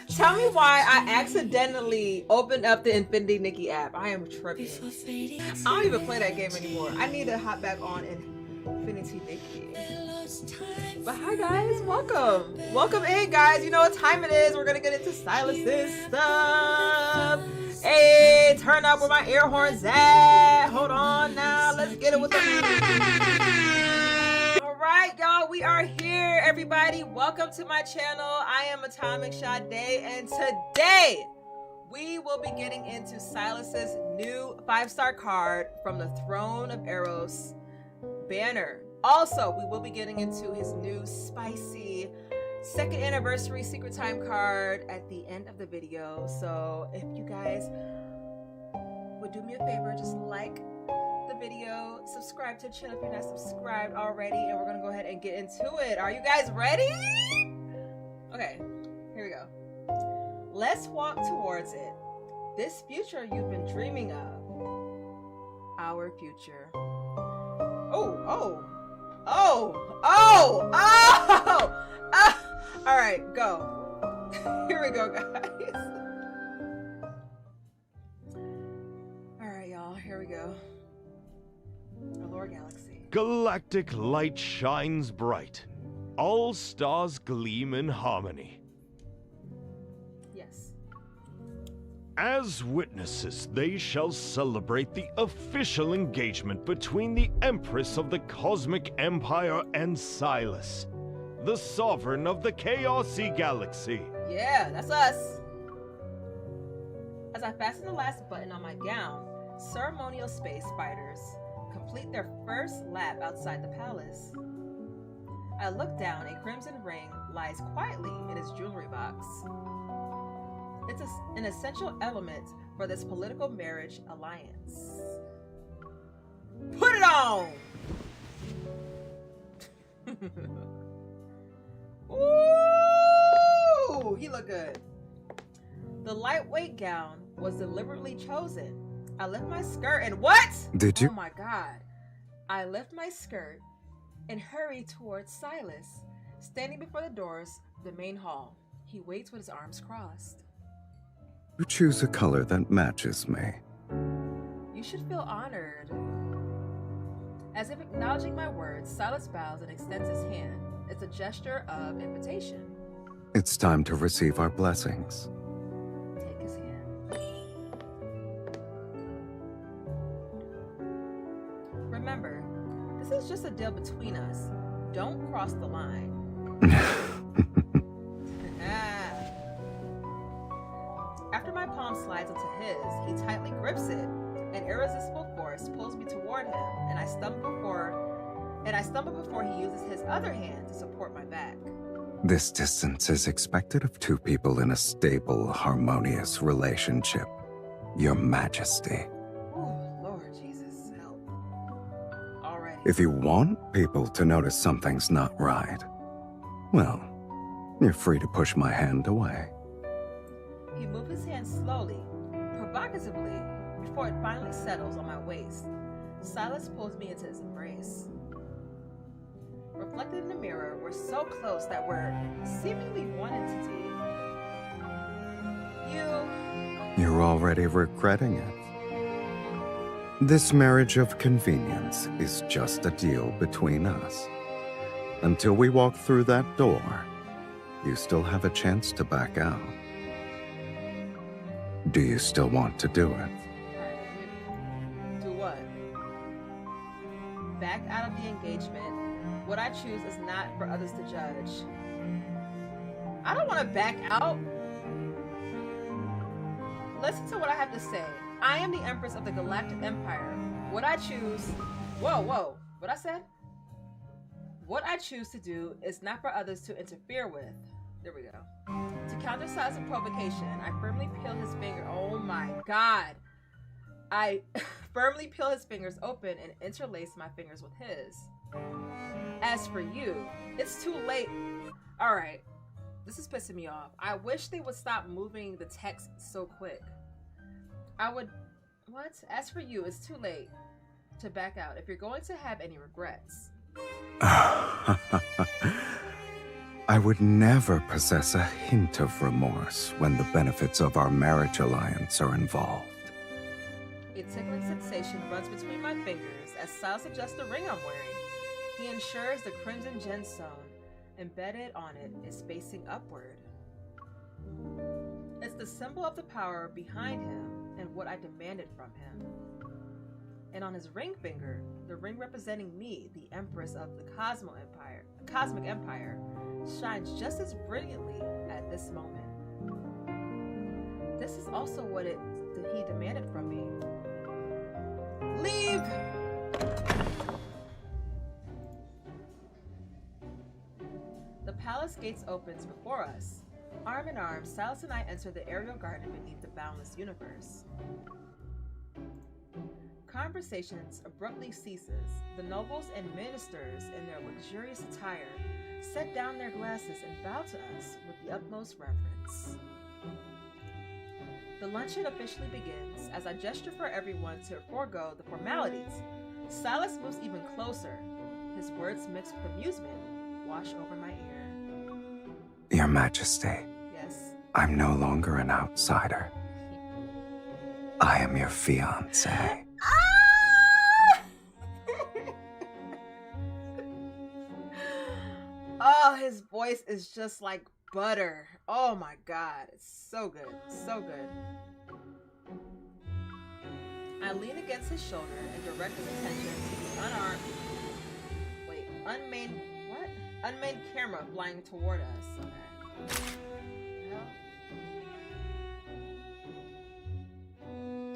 Tell me why I accidentally opened up the Infinity Nikki app. I am tripping. I don't even play that game anymore. I need to hop back on Infinity Nikki. But hi guys, welcome. Welcome in guys. You know what time it is. We're gonna get into Sylus's stuff. Hey, turn up where my air horns at. Hold on now. Let's get it with the Alright y'all, we are here everybody. Welcome to my channel. I am Atomic Sade and today we will be getting into Sylus's new 5-star card from the Thorns of Eros banner. Also, we will be getting into his new spicy 2nd anniversary secret time card at the end of the video. So if you guys would do me a favor, just like the video, subscribe to the channel if you're not subscribed already, and we're gonna go ahead and get into it. Are you guys ready? Okay, here we go. Let's walk towards it. This future you've been dreaming of. Our future. All right, go. Here we go, guys. All right, y'all, here we go. Allure Galaxy. Galactic light shines bright. All stars gleam in harmony. Yes. As witnesses, they shall celebrate the official engagement between the Empress of the Cosmic Empire and Sylus, the sovereign of the Chaosy Galaxy. Yeah, that's us. As I fasten the last button on my gown, ceremonial space spiders complete their first lap outside the palace. I look down. A crimson ring lies quietly in its jewelry box. It's an essential element for this political marriage alliance. Put it on! Ooh, he looked good. The lightweight gown was deliberately chosen. I lift my skirt and what? Did you? Oh my god. I lift my skirt and hurry towards Sylus, standing before the doors of the main hall. He waits with his arms crossed. You choose a color that matches me. You should feel honored. As if acknowledging my words, Sylus bows and extends his hand. It's a gesture of invitation. It's time to receive our blessings. Take his hand. Remember, this is just a deal between us. Don't cross the line. After my palm slides into his, he tightly grips it. An irresistible force pulls me toward him, and I stumble before he uses his other hand to support my back. This distance is expected of two people in a stable, harmonious relationship. Your Majesty. Oh, Lord Jesus, help. Alright. If you want people to notice something's not right, well, you're free to push my hand away. He moves his hand slowly, provocatively, before it finally settles on my waist. Sylus pulls me into his embrace. Reflected in the mirror, we're so close that we're seemingly one entity. You're already regretting it. This marriage of convenience is just a deal between us. Until we walk through that door, you still have a chance to back out. Do you still want to do it? Do what? Back out of the engagement. What I choose is not for others to judge. I don't want to back out. Listen to what I have to say. I am the Empress of the Galactic Empire. What I choose... Whoa. What I said? What I choose to do is not for others to interfere with. There we go. To counter Sylus' provocation, I firmly peel his finger. Oh my god. I firmly peel his fingers open and interlace my fingers with his. As for you, it's too late. Alright. This is pissing me off. I wish they would stop moving the text so quick. What? As for you, it's too late to back out if you're going to have any regrets. I would never possess a hint of remorse when the benefits of our marriage alliance are involved. A tickling sensation runs between my fingers as Sylus adjusts the ring I'm wearing. He ensures the crimson gemstone embedded on it is facing upward. It's the symbol of the power behind him and what I demanded from him. And on his ring finger, the ring representing me, the Empress of the Cosmic Empire, shines just as brilliantly at this moment. This is also what he demanded from me. Leave! The palace gates opens before us. Arm in arm, Sylus and I enter the aerial garden beneath the boundless universe. Conversations abruptly ceases. The nobles and ministers in their luxurious attire set down their glasses and bow to us with the utmost reverence. The luncheon officially begins as I gesture for everyone to forego the formalities. Sylus moves even closer. His words mixed with amusement wash over my ear. Your Majesty. Yes? I'm no longer an outsider. I am your fiancé. Oh, his voice is just like butter. Oh my god, it's so good, so good. I lean against his shoulder and direct his attention to the unmanned camera flying toward us. Okay.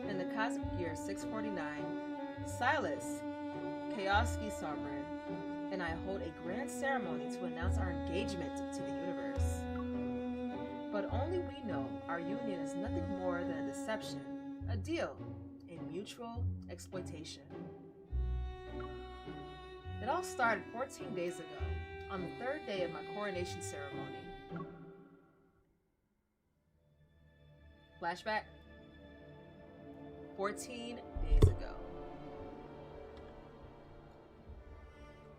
In the cosmic year 649, Sylus, Chaoski Sovereign, and I hold a grand ceremony to announce our engagement to the universe. But only we know our union is nothing more than a deception, a deal in mutual exploitation. It all started 14 days ago, on the third day of my coronation ceremony. Flashback. 14 days ago.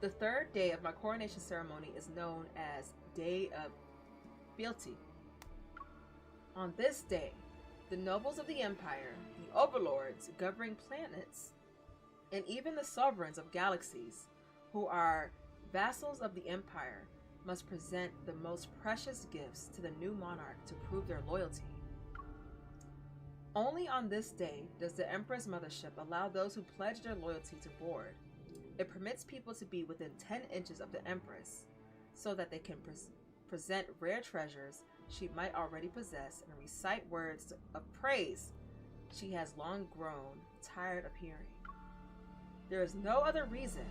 The third day of my coronation ceremony is known as Day of Fealty. On this day, the nobles of the Empire, the overlords governing planets, and even the sovereigns of galaxies, who are vassals of the Empire, must present the most precious gifts to the new monarch to prove their loyalty. Only on this day does the Emperor's Mothership allow those who pledge their loyalty to board. It permits people to be within 10 inches of the Empress, so that they can present rare treasures she might already possess and recite words of praise she has long grown tired of hearing. There is no other reason.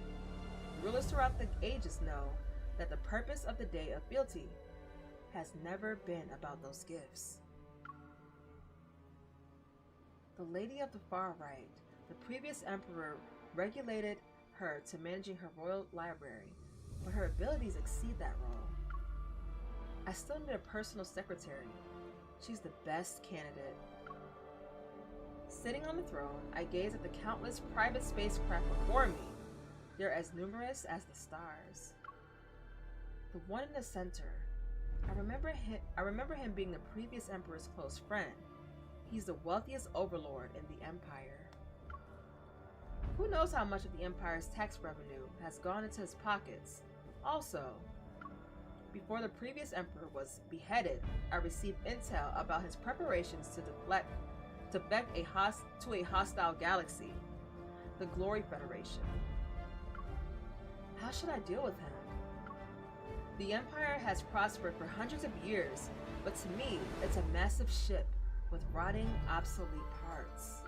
Rulers throughout the ages know that the purpose of the Day of Fealty has never been about those gifts. The lady of the far right, the previous emperor, regulated her to managing her royal library, but her abilities exceed that role. I still need a personal secretary. She's the best candidate. Sitting on the throne, I gaze at the countless private spacecraft before me. They're as numerous as the stars. The one in the center, I remember him being the previous emperor's close friend. He's the wealthiest overlord in the Empire. Who knows how much of the Empire's tax revenue has gone into his pockets? Also, before the previous emperor was beheaded, I received intel about his preparations to defect to a hostile galaxy, the Glory Federation. How should I deal with him? The Empire has prospered for hundreds of years, but to me, it's a massive ship with rotting, obsolete parts.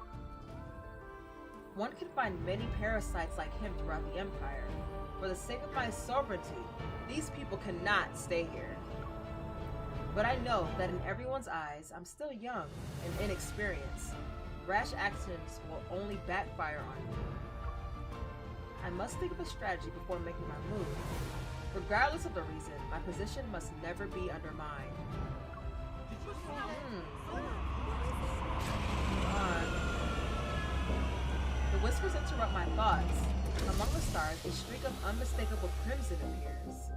One can find many parasites like him throughout the Empire. For the sake of my sovereignty, these people cannot stay here. But I know that in everyone's eyes, I'm still young and inexperienced. Rash actions will only backfire on me. I must think of a strategy before making my move. Regardless of the reason, my position must never be undermined. The whispers interrupt my thoughts. Among the stars, a streak of unmistakable crimson appears.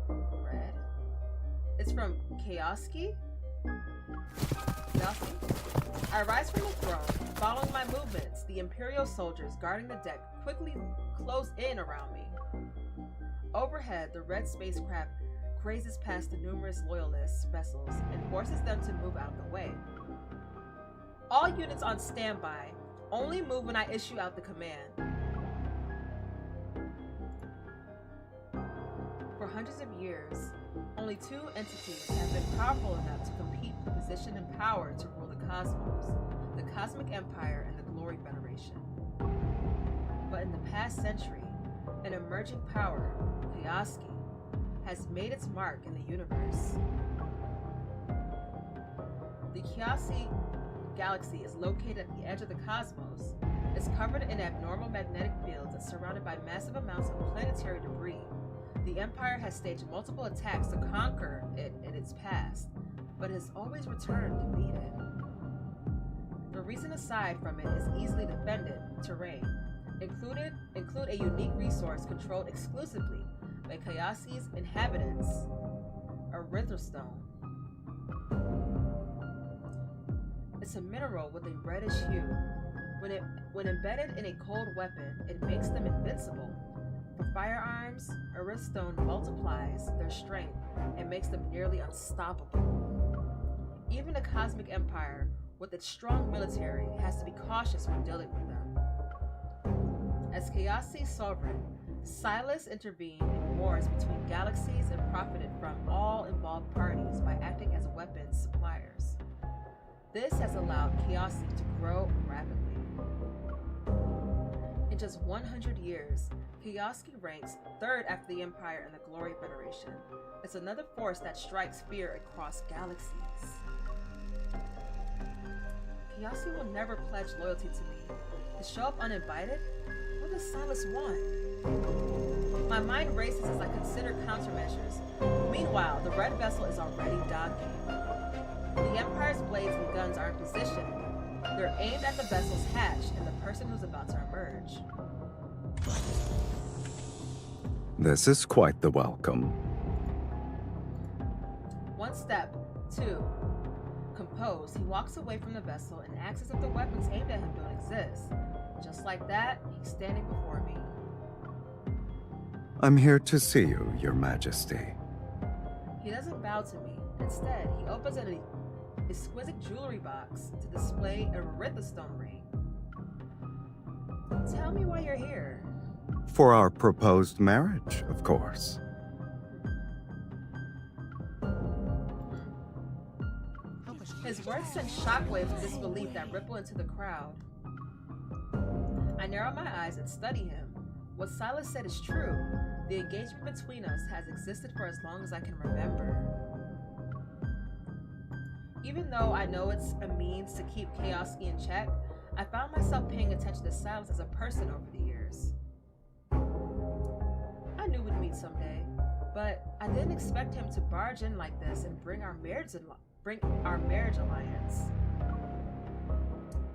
Red? from Kioski? I rise from the throne, following my movements. The Imperial soldiers guarding the deck quickly close in around me. Overhead, the red spacecraft grazes past the numerous loyalist vessels and forces them to move out of the way. All units on standby. Only move when I issue out the command. For hundreds of years, only two entities have been powerful enough to compete for position and power to rule the cosmos, the Cosmic Empire and the Glory Federation. But in the past century, an emerging power, Kioski, has made its mark in the universe. The Kioski galaxy is located at the edge of the cosmos. It's covered in abnormal magnetic fields and surrounded by massive amounts of planetary debris. The Empire has staged multiple attacks to conquer it in its past, but has always returned defeated. The reason aside from it is easily defended terrain. Include a unique resource controlled exclusively by Kioski's inhabitants, erythrostone. It's a mineral with a reddish hue. When embedded in a cold weapon, it makes them invincible. For firearms, erythrostone multiplies their strength and makes them nearly unstoppable. Even the Cosmic Empire, with its strong military, has to be cautious when dealing with them. As Kioski's sovereign, Sylus intervened in wars between galaxies and profited from all involved parties by acting as weapons suppliers. This has allowed Kioski to grow rapidly. In just 100 years, Kioski ranks third after the Empire and the Glory Federation. It's another force that strikes fear across galaxies. Kioski will never pledge loyalty to me. To show up uninvited? What does Sylus want? My mind races as I consider countermeasures. Meanwhile, the red vessel is already docking. The Empire's blades and guns are in position. They're aimed at the vessel's hatch and the person who's about to emerge. This is quite the welcome. One step, two. Composed, he walks away from the vessel and acts as if the weapons aimed at him don't exist. Just like that, he's standing before me. I'm here to see you, Your Majesty. He doesn't bow to me. Instead, he opens an exquisite jewelry box to display a erythrostone ring. Tell me why you're here. For our proposed marriage, of course. His words send shockwaves of disbelief that ripple into the crowd. I narrow my eyes and study him. What Sylus said is true. The engagement between us has existed for as long as I can remember. Even though I know it's a means to keep Kioski in check, I found myself paying attention to Sylus as a person over the years. I knew we'd meet someday, but I didn't expect him to barge in like this and bring our marriage alliance.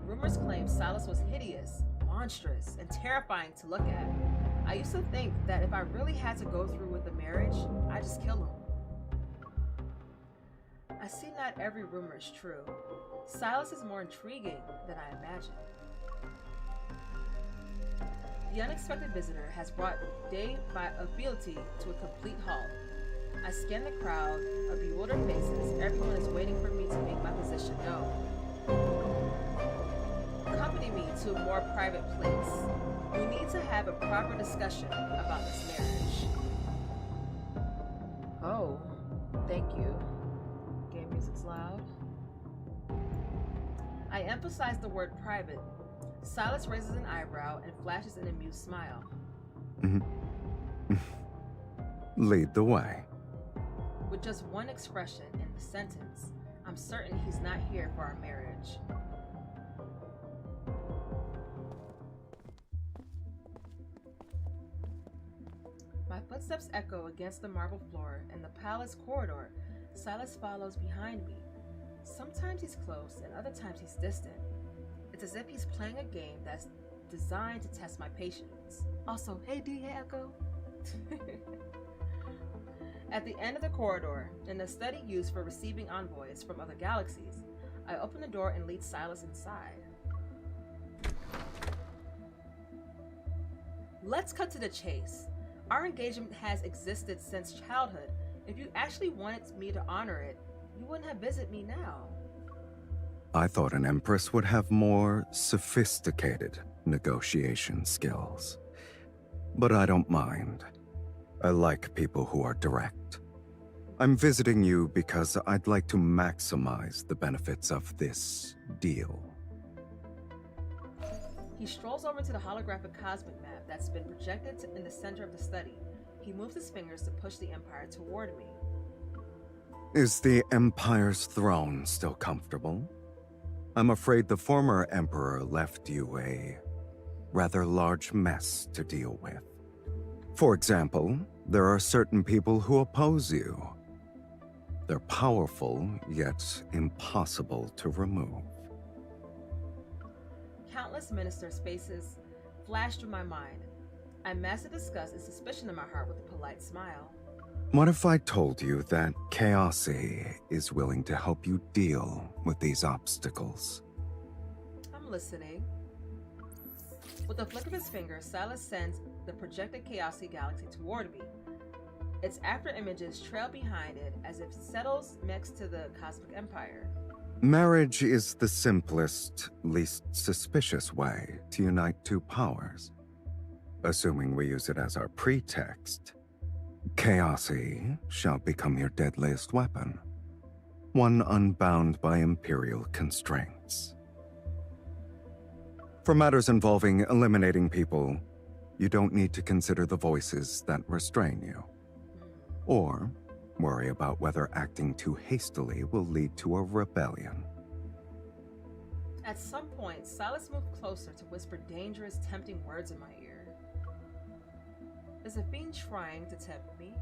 Rumors claim Sylus was hideous, monstrous, and terrifying to look at. I used to think that if I really had to go through with the marriage, I'd just kill him. I see not every rumor is true. Sylus is more intriguing than I imagined. The unexpected visitor has brought day of fealty to a complete halt. I scan the crowd of bewildered faces. Everyone is waiting for me to make my position known. Accompany me to a more private place. We need to have a proper discussion about this marriage. Oh, thank you. Game music's loud. I emphasize the word private. Sylus raises an eyebrow and flashes an amused smile. Lead the way. With just one expression in the sentence, I'm certain he's not here for our marriage. My footsteps echo against the marble floor in the palace corridor. Sylus follows behind me. Sometimes he's close and other times he's distant. It's as if he's playing a game that's designed to test my patience. Also, hey D, hey Echo. At the end of the corridor, in the study used for receiving envoys from other galaxies, I open the door and lead Sylus inside. Let's cut to the chase. Our engagement has existed since childhood. If you actually wanted me to honor it, you wouldn't have visited me now. I thought an empress would have more sophisticated negotiation skills. But I don't mind. I like people who are direct. I'm visiting you because I'd like to maximize the benefits of this deal. He strolls over to the holographic cosmic map that's been projected in the center of the study. He moves his fingers to push the Empire toward me. Is the Empire's throne still comfortable? I'm afraid the former Emperor left you a rather large mess to deal with. For example, there are certain people who oppose you. They're powerful, yet impossible to remove. Countless ministers' faces flash through my mind. I master disgust and suspicion in my heart with a polite smile. What if I told you that Chaosi is willing to help you deal with these obstacles? I'm listening. With a flick of his finger, Sylus sends the projected Chaosi galaxy toward me. Its after images trail behind it as if it settles next to the cosmic empire. Marriage is the simplest, least suspicious way to unite two powers. Assuming we use it as our pretext, Chaosi shall become your deadliest weapon, one unbound by Imperial constraints. For matters involving eliminating people, you don't need to consider the voices that restrain you, or worry about whether acting too hastily will lead to a rebellion. At some point, Sylus moved closer to whisper dangerous, tempting words in my ear. Is a fiend trying to tempt me?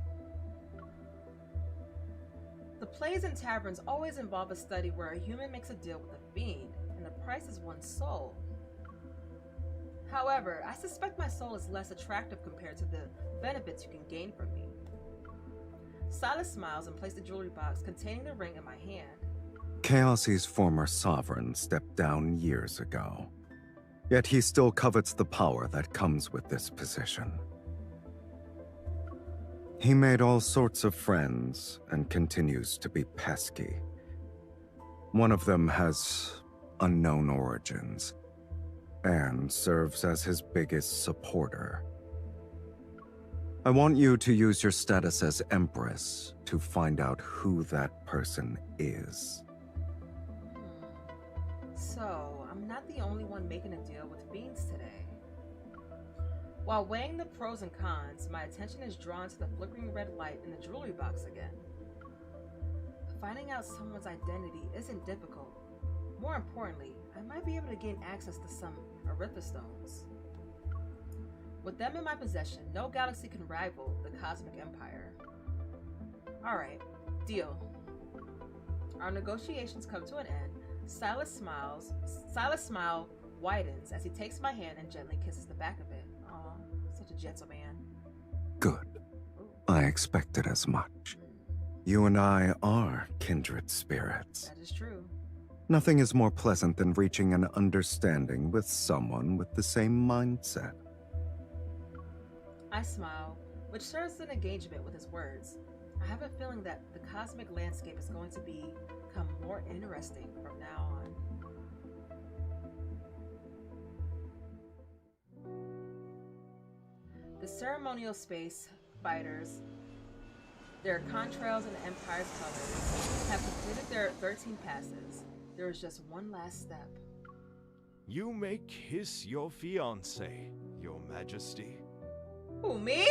The plays and taverns always involve a study where a human makes a deal with a fiend, and the price is one's soul. However, I suspect my soul is less attractive compared to the benefits you can gain from me. Sylus smiles and places the jewelry box containing the ring in my hand. Chaosi's former sovereign stepped down years ago, yet he still covets the power that comes with this position. He made all sorts of friends and continues to be pesky. One of them has unknown origins and serves as his biggest supporter. I want you to use your status as Empress to find out who that person is. So, I'm not the only one making a deal with fiends today. While weighing the pros and cons, my attention is drawn to the flickering red light in the jewelry box again. Finding out someone's identity isn't difficult. More importantly, I might be able to gain access to some Arythostones. With them in my possession, no galaxy can rival the Cosmic Empire. Alright, deal. Our negotiations come to an end. Sylus' smile widens as he takes my hand and gently kisses the back of it. Aw, such a gentleman. Good. Ooh. I expected as much. You and I are kindred spirits. That is true. Nothing is more pleasant than reaching an understanding with someone with the same mindset. I smile, which serves as an engagement with his words. I have a feeling that the cosmic landscape is going to become more interesting from now on. The ceremonial space fighters, their contrails and the Empire's colors, have completed their 13 passes. There is just one last step. You may kiss your fiancé, Your Majesty. Who, me?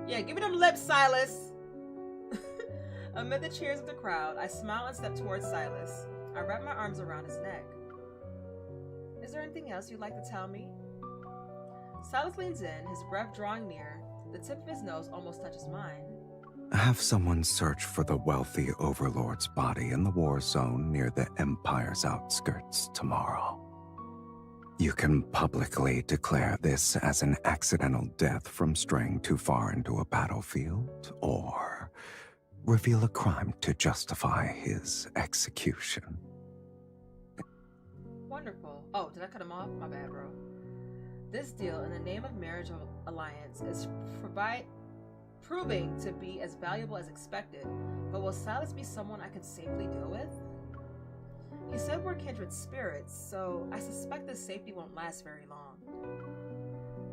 Yeah, give me them lips, Sylus. Amid the cheers of the crowd, I smile and step towards Sylus. I wrap my arms around his neck. Is there anything else you'd like to tell me? Sylus leans in, his breath drawing near. The tip of his nose almost touches mine. Have someone search for the wealthy overlord's body in the war zone near the Empire's outskirts tomorrow. You can publicly declare this as an accidental death from straying too far into a battlefield, or reveal a crime to justify his execution. Wonderful. Oh, did I cut him off? My bad, bro. This deal, in the name of marriage alliance, is proving to be as valuable as expected, but will Sylus be someone I can safely deal with? He said we're kindred spirits, so I suspect this safety won't last very long.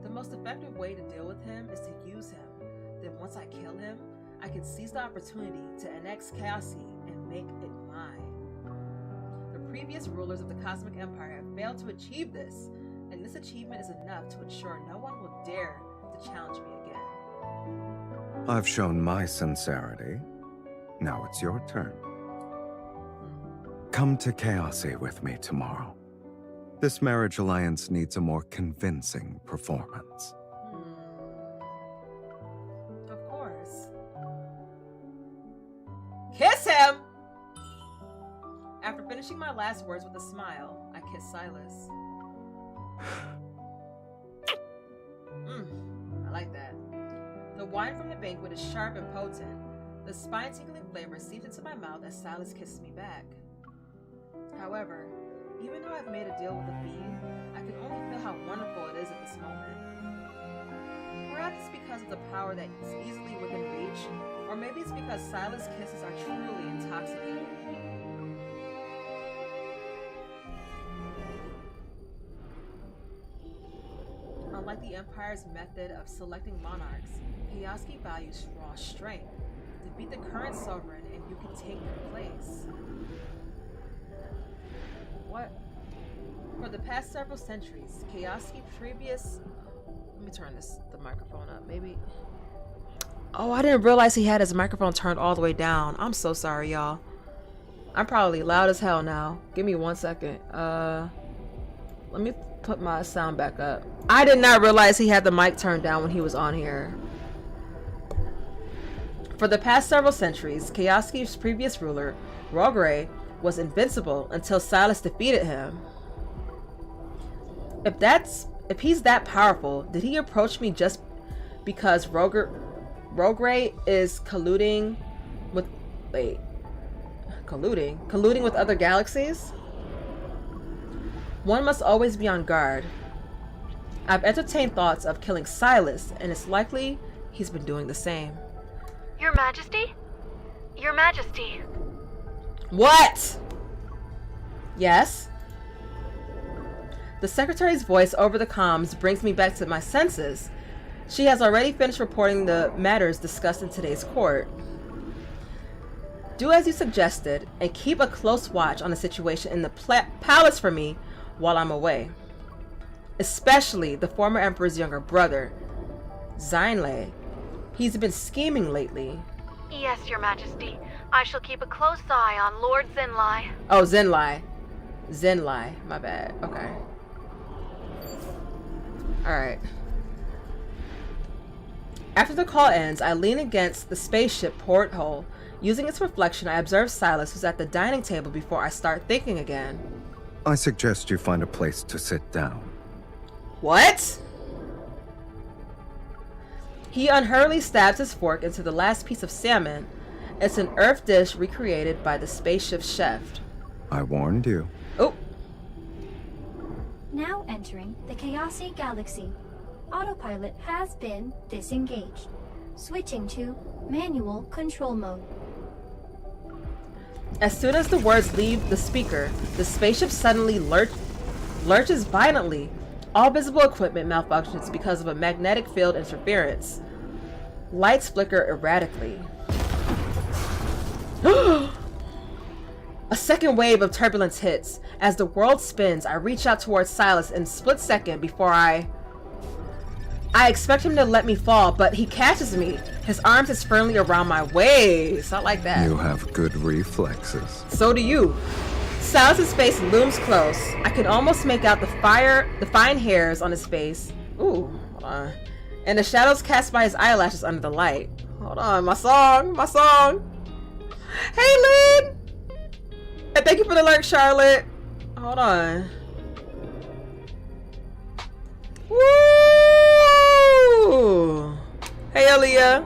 The most effective way to deal with him is to use him. Then once I kill him, I can seize the opportunity to annex Chaosi and make it mine. The previous rulers of the Cosmic Empire have failed to achieve this, and this achievement is enough to ensure no one will dare to challenge me again. I've shown my sincerity. Now it's your turn. Come to Chaosi with me tomorrow. This marriage alliance needs a more convincing performance. Of course. Kiss him! After finishing my last words with a smile, I kiss Sylus. I like that. The wine from the banquet is sharp and potent. The spine-tingling flavor seeps into my mouth as Sylus kisses me back. However, even though I've made a deal with the fiend, I can only feel how wonderful it is at this moment. Perhaps it's because of the power that is easily within reach, or maybe it's because Sylus' kisses are truly intoxicating. Unlike the Empire's method of selecting monarchs, Chaosi values raw strength. Defeat the current sovereign and you can take their place. What? For the past several centuries, Chaosi previous... Let me turn the microphone up, maybe. Oh, I didn't realize he had his microphone turned all the way down. I'm so sorry, y'all. I'm probably loud as hell now. Give me 1 second. Let me put my sound back up. I did not realize he had the mic turned down when he was on here. For the past several centuries, Chaosi's previous ruler, Rogre, was invincible until Sylus defeated him. If he's that powerful, did he approach me just because Rogre is colluding with other galaxies? One must always be on guard. I've entertained thoughts of killing Sylus, and it's likely he's been doing the same. Your Majesty? Your Majesty. What? Yes? The secretary's voice over the comms brings me back to my senses. She has already finished reporting the matters discussed in today's court. Do as you suggested, and keep a close watch on the situation in the palace for me while I'm away. Especially the former emperor's younger brother, Zayne. He's been scheming lately. Yes, Your Majesty. I shall keep a close eye on Lord Zinlai. Oh, Zinlai. Zinlai. My bad. Okay. Alright. After the call ends, I lean against the spaceship porthole. Using its reflection, I observe Sylus, who's at the dining table before I start thinking again. I suggest you find a place to sit down. What? He unhurriedly stabs his fork into the last piece of salmon. It's an earth dish recreated by the spaceship's chef. I warned you. Oh. Now entering the Chaosi Galaxy. Autopilot has been disengaged. Switching to manual control mode. As soon as the words leave the speaker, the spaceship suddenly lurches violently. All visible equipment malfunctions because of a magnetic field interference. Lights flicker erratically. A second wave of turbulence hits. As the world spins, I reach out towards Sylus in a split second before I expect him to let me fall, but he catches me. His arms is firmly around my waist. I like that. You have good reflexes. So do you. Sylus' face looms close. I can almost make out the fine hairs on his face. Ooh, hold on. And the shadows cast by his eyelashes under the light. Hold on, my song. Hey, Lynn! And thank you for the alert, Charlotte. Hold on. Woo! Hey, Aaliyah.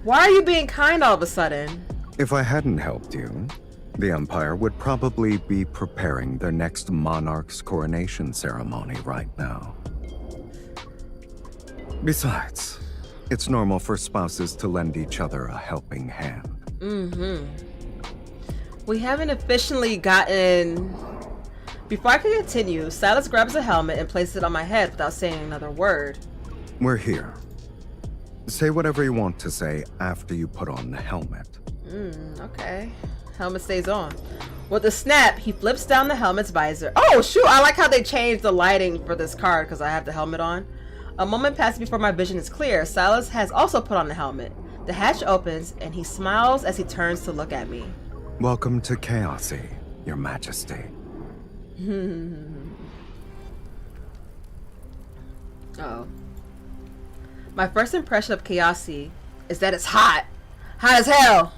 Why are you being kind all of a sudden? If I hadn't helped you, the Empire would probably be preparing their next monarch's coronation ceremony right now. Besides, it's normal for spouses to lend each other a helping hand. We haven't officially gotten... Before I can continue, Sylus grabs a helmet and places it on my head without saying another word. We're here. Say whatever you want to say after you put on the helmet. Okay. Helmet stays on. With a snap, he flips down the helmet's visor. Oh, shoot! I like how they changed the lighting for this card because I have the helmet on. A moment passes before my vision is clear. Sylus has also put on the helmet. The hatch opens, and he smiles as he turns to look at me. Welcome to Chaosy, Your Majesty. Oh. My first impression of Chaosy is that it's hot. Hot as hell.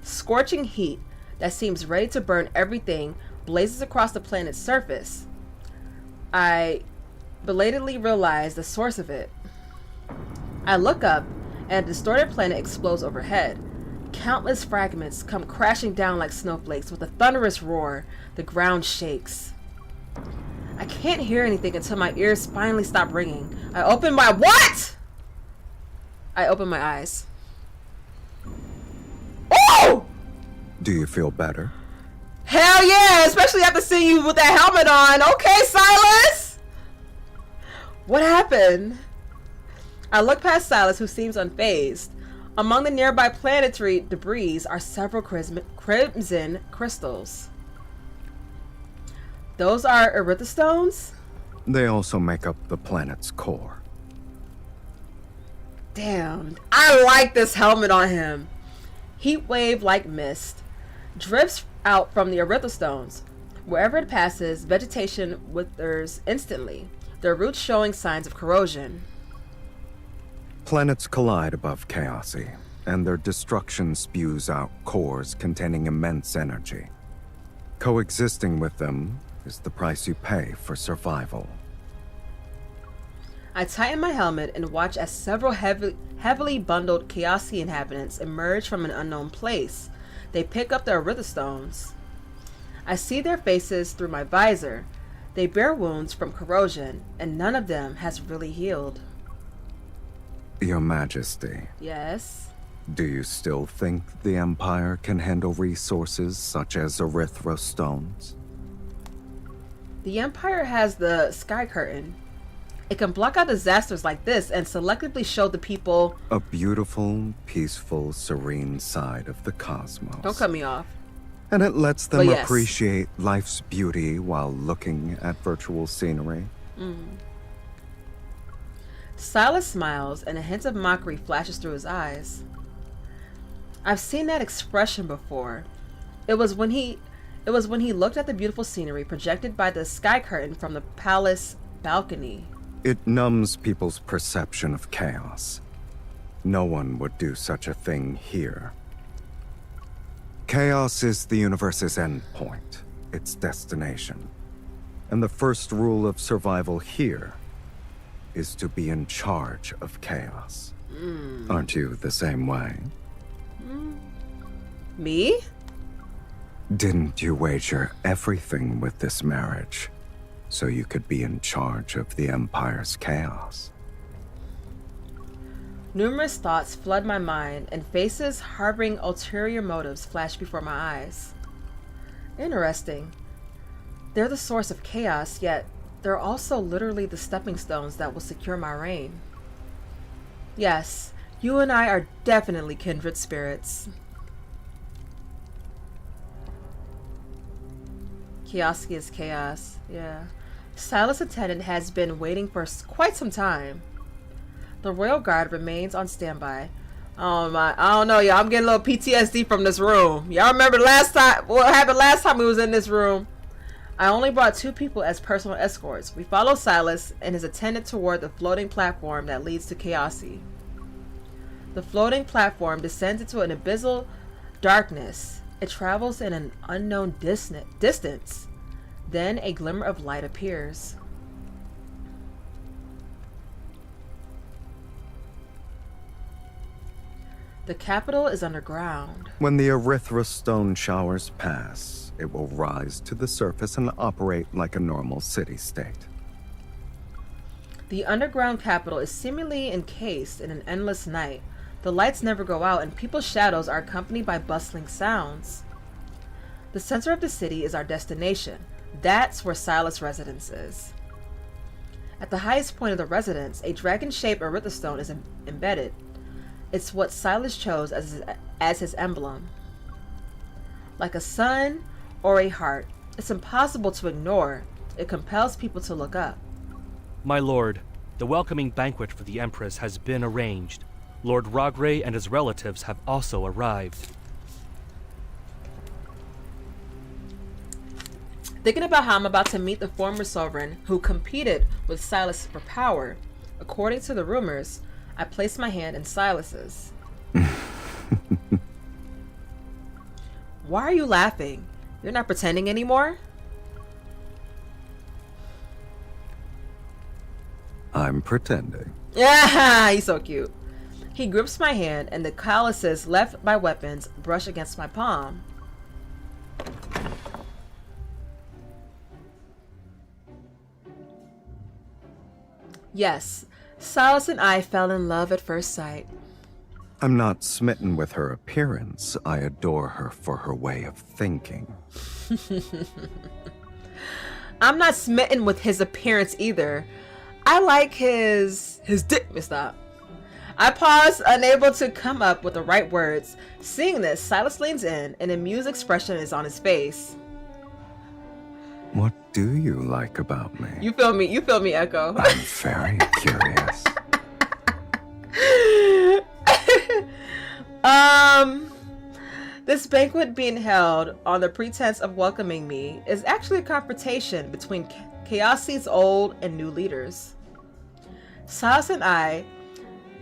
Scorching heat that seems ready to burn everything blazes across the planet's surface. I belatedly realize the source of it. I look up, and a distorted planet explodes overhead. Countless fragments come crashing down like snowflakes. With a thunderous roar, the ground shakes. I can't hear anything until my ears finally stop ringing. I open my eyes. Oh! Do you feel better? Hell yeah! Especially after seeing you with that helmet on. Okay, Sylus! What happened? I look past Sylus, who seems unfazed. Among the nearby planetary debris are several crimson crystals. Those are erythrostones? They also make up the planet's core. Damn, I like this helmet on him. Heat wave like mist drifts out from the erythrostones. Wherever it passes, vegetation withers instantly, their roots showing signs of corrosion. Planets collide above Chaosy, and their destruction spews out cores containing immense energy. Coexisting with them is the price you pay for survival. I tighten my helmet and watch as several heavily bundled Chaosy inhabitants emerge from an unknown place. They pick up the erythrostones. I see their faces through my visor. They bear wounds from corrosion, and none of them has really healed. Your Majesty. Yes? Do you still think the Empire can handle resources such as erythrostones? The Empire has the Sky Curtain. It can block out disasters like this and selectively show the people a beautiful, peaceful, serene side of the cosmos. Don't cut me off. And it lets them yes. appreciate life's beauty while looking at virtual scenery. Sylus smiles and a hint of mockery flashes through his eyes. I've seen that expression before. It was when he looked at the beautiful scenery projected by the Sky Curtain from the palace balcony. It numbs people's perception of chaos. No one would do such a thing here. Chaos is the universe's end point, its destination. And the first rule of survival here is to be in charge of chaos. Aren't you the same way? Me? Didn't you wager everything with this marriage so you could be in charge of the Empire's chaos? Numerous thoughts flood my mind, and faces harboring ulterior motives flash before my eyes. Interesting. They're the source of chaos, yet they're also literally the stepping stones that will secure my reign. Yes, you and I are definitely kindred spirits. Chaosy is chaos, yeah. Sylus' attendant has been waiting for quite some time. The Royal Guard remains on standby. Oh my, I don't know, y'all. I'm getting a little PTSD from this room. Y'all remember what happened last time we was in this room? I only brought 2 people as personal escorts. We follow Sylus and his attendant toward the floating platform that leads to Chaosy. The floating platform descends into an abyssal darkness. It travels in an unknown distance. Then a glimmer of light appears. The capital is underground. When the erythrostone showers pass, it will rise to the surface and operate like a normal city-state. The underground capital is seemingly encased in an endless night. The lights never go out, and people's shadows are accompanied by bustling sounds. The center of the city is our destination. That's where Sylus' residence is. At the highest point of the residence, a dragon-shaped erythrostone is embedded. It's what Sylus chose as his emblem. Like a sun or a heart, it's impossible to ignore. It compels people to look up. My lord, the welcoming banquet for the Empress has been arranged. Lord Rogray and his relatives have also arrived. Thinking about how I'm about to meet the former sovereign who competed with Sylus for power, according to the rumors, I placed my hand in Sylus's. Why are you laughing? You're not pretending anymore? I'm pretending. Yeah, he's so cute. He grips my hand and the calluses left by weapons brush against my palm. Yes, Sylus and I fell in love at first sight. I'm not smitten with her appearance. I adore her for her way of thinking. I'm not smitten with his appearance either. I like his dick, Mr. I pause, unable to come up with the right words. Seeing this, Sylus leans in, and an amused expression is on his face. What do you like about me? You feel me, Echo. I'm very curious. This banquet being held on the pretense of welcoming me is actually a confrontation between Chaosi's old and new leaders. Sylus and I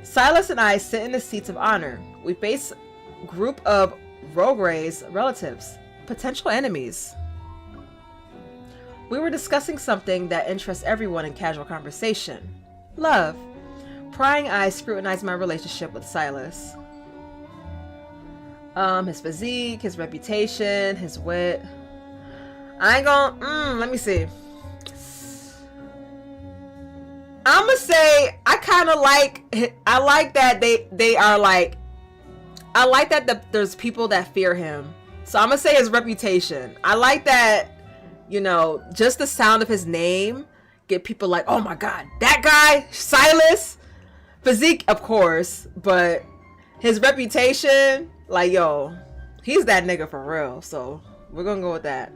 sit in the seats of honor. We face a group of Rogray's relatives, potential enemies. We were discussing something that interests everyone in casual conversation. Love. Prying eyes scrutinize my relationship with Sylus. His physique, his reputation, his wit. I ain't gonna, let me see. I'm gonna say I like that they are like, I like that there's people that fear him. So I'm gonna say his reputation. I like that, you know, just the sound of his name get people like, oh my god, that guy, Sylus. Physique, of course, but his reputation, like, yo, he's that nigga for real. So we're gonna go with that.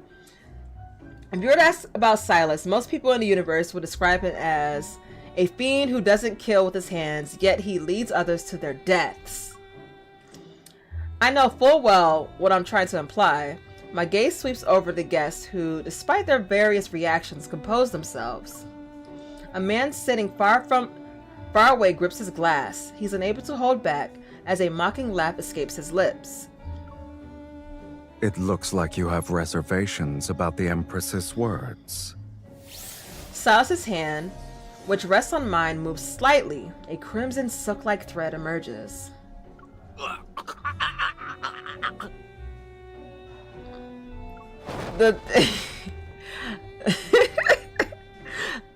If you were to ask about Sylus, most people in the universe would describe him as a fiend who doesn't kill with his hands, yet he leads others to their deaths. I know full well what I'm trying to imply. My gaze sweeps over the guests who, despite their various reactions, compose themselves. A man sitting far away grips his glass. He's unable to hold back as a mocking laugh escapes his lips. It looks like you have reservations about the Empress's words. Sylus's hand, which rests on mine, moves slightly. A crimson silk-like thread emerges.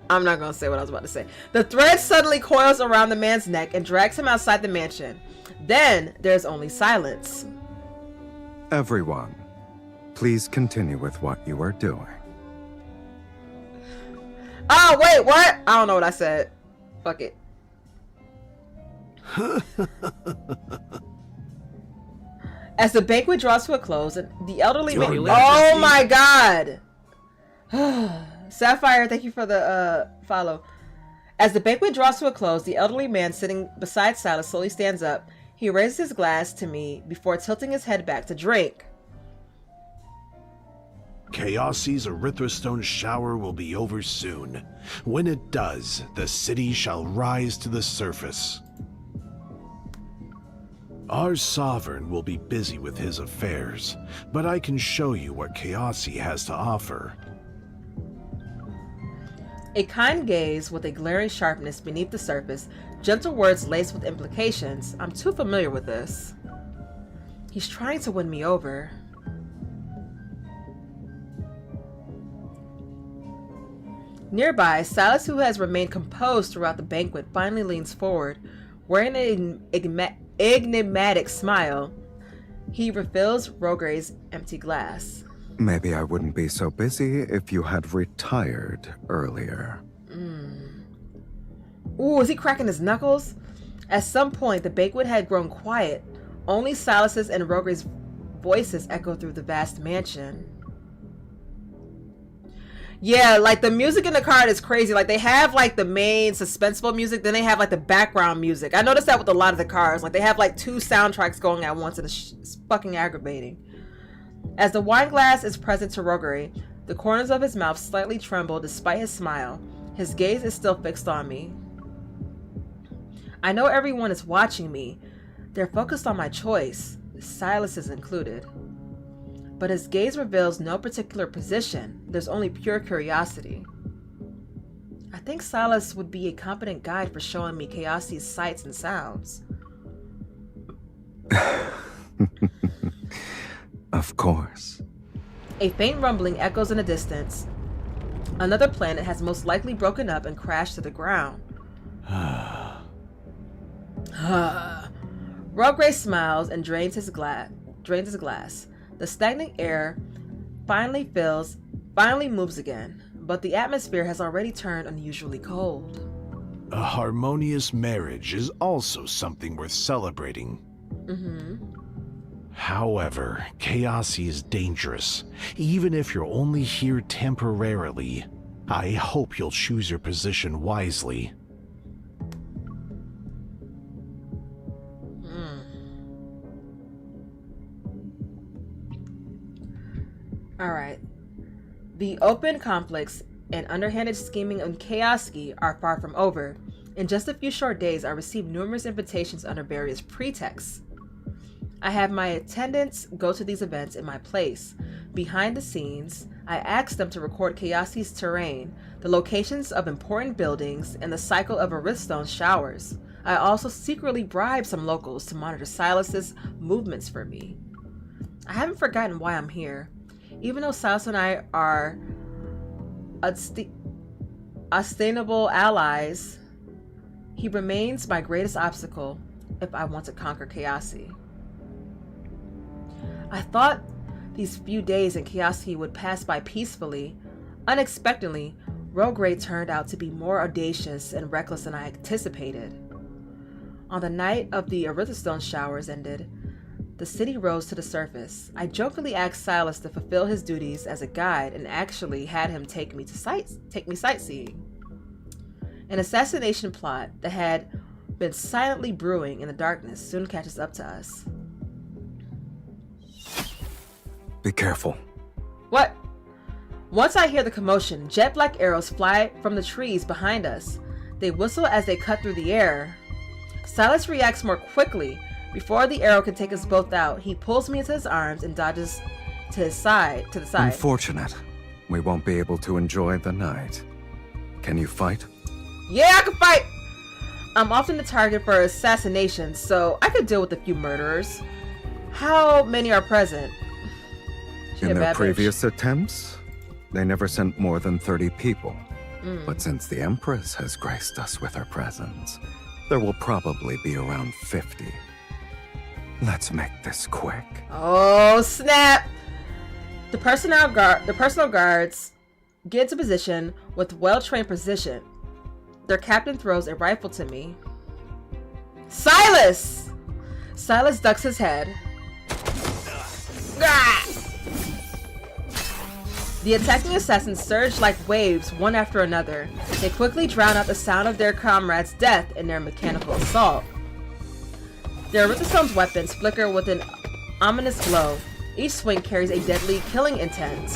I'm not gonna say what I was about to say. The thread suddenly coils around the man's neck and drags him outside the mansion. Then there's only silence. Everyone, please continue with what you are doing. Oh, wait, what? I don't know what I said. Fuck it. As the banquet draws to a close, the elderly man... Oh my god! Sapphire, thank you for the follow. As the banquet draws to a close, the elderly man sitting beside Sylus slowly stands up. He raises his glass to me before tilting his head back to drink. Chaosi's erythrostone shower will be over soon. When it does, the city shall rise to the surface. Our sovereign will be busy with his affairs, but I can show you what Chaosi has to offer. A kind gaze with a glaring sharpness beneath the surface, gentle words laced with implications. I'm too familiar with this. He's trying to win me over. Nearby, Sylus, who has remained composed throughout the banquet, finally leans forward. Wearing an enigmatic smile, he refills Rogre's empty glass. Maybe I wouldn't be so busy if you had retired earlier. Ooh, is he cracking his knuckles? At some point, the banquet had grown quiet. Only Sylus's and Rogre's voices echo through the vast mansion. Yeah, like the music in the card is crazy. Like they have like the main suspenseful music, then they have like the background music. I noticed that with a lot of the cards. Like they have like 2 soundtracks going at once, and it's fucking aggravating. As the wine glass is present to Rogre, the corners of his mouth slightly tremble despite his smile. His gaze is still fixed on me. I know everyone is watching me. They're focused on my choice, Sylus is included. But his gaze reveals no particular position. There's only pure curiosity. I think Sylus would be a competent guide for showing me Chaosi's sights and sounds. Of course. A faint rumbling echoes in the distance. Another planet has most likely broken up and crashed to the ground. Rogre smiles and drains his glass. The stagnant air finally moves again, but the atmosphere has already turned unusually cold. A harmonious marriage is also something worth celebrating. However, Chaosi is dangerous. Even if you're only here temporarily, I hope you'll choose your position wisely. Alright. The open conflicts and underhanded scheming on Chaosi are far from over. In just a few short days, I received numerous invitations under various pretexts. I have my attendants go to these events in my place. Behind the scenes, I asked them to record Chaosi's terrain, the locations of important buildings, and the cycle of Arithstone showers. I also secretly bribed some locals to monitor Sylus's movements for me. I haven't forgotten why I'm here. Even though Sylus and I are unsustainable allies, he remains my greatest obstacle if I want to conquer Chaosi. I thought these few days in Chaosi would pass by peacefully. Unexpectedly, Rogre turned out to be more audacious and reckless than I anticipated. On the night of the Arithstone showers ended, the city rose to the surface. I jokingly asked Sylus to fulfill his duties as a guide and actually had him take me sightseeing. An assassination plot that had been silently brewing in the darkness soon catches up to us. Be careful. What? Once I hear the commotion, jet black arrows fly from the trees behind us. They whistle as they cut through the air. Sylus reacts more quickly. Before the arrow can take us both out, he pulls me into his arms and dodges to the side. Unfortunate. We won't be able to enjoy the night. Can you fight? Yeah, I can fight! I'm often the target for assassinations, so I could deal with a few murderers. How many are present? In their previous attempts, they never sent more than 30 people. But since the Empress has graced us with her presence, there will probably be around 50. Let's make this quick. Oh, snap! The personal guards get into position with well-trained precision. Their captain throws a rifle to me. Sylus! Sylus ducks his head. Ah! The attacking assassins surge like waves, one after another. They quickly drown out the sound of their comrades' death in their mechanical assault. Their Arithstone's weapons flicker with an ominous glow. Each swing carries a deadly killing intent.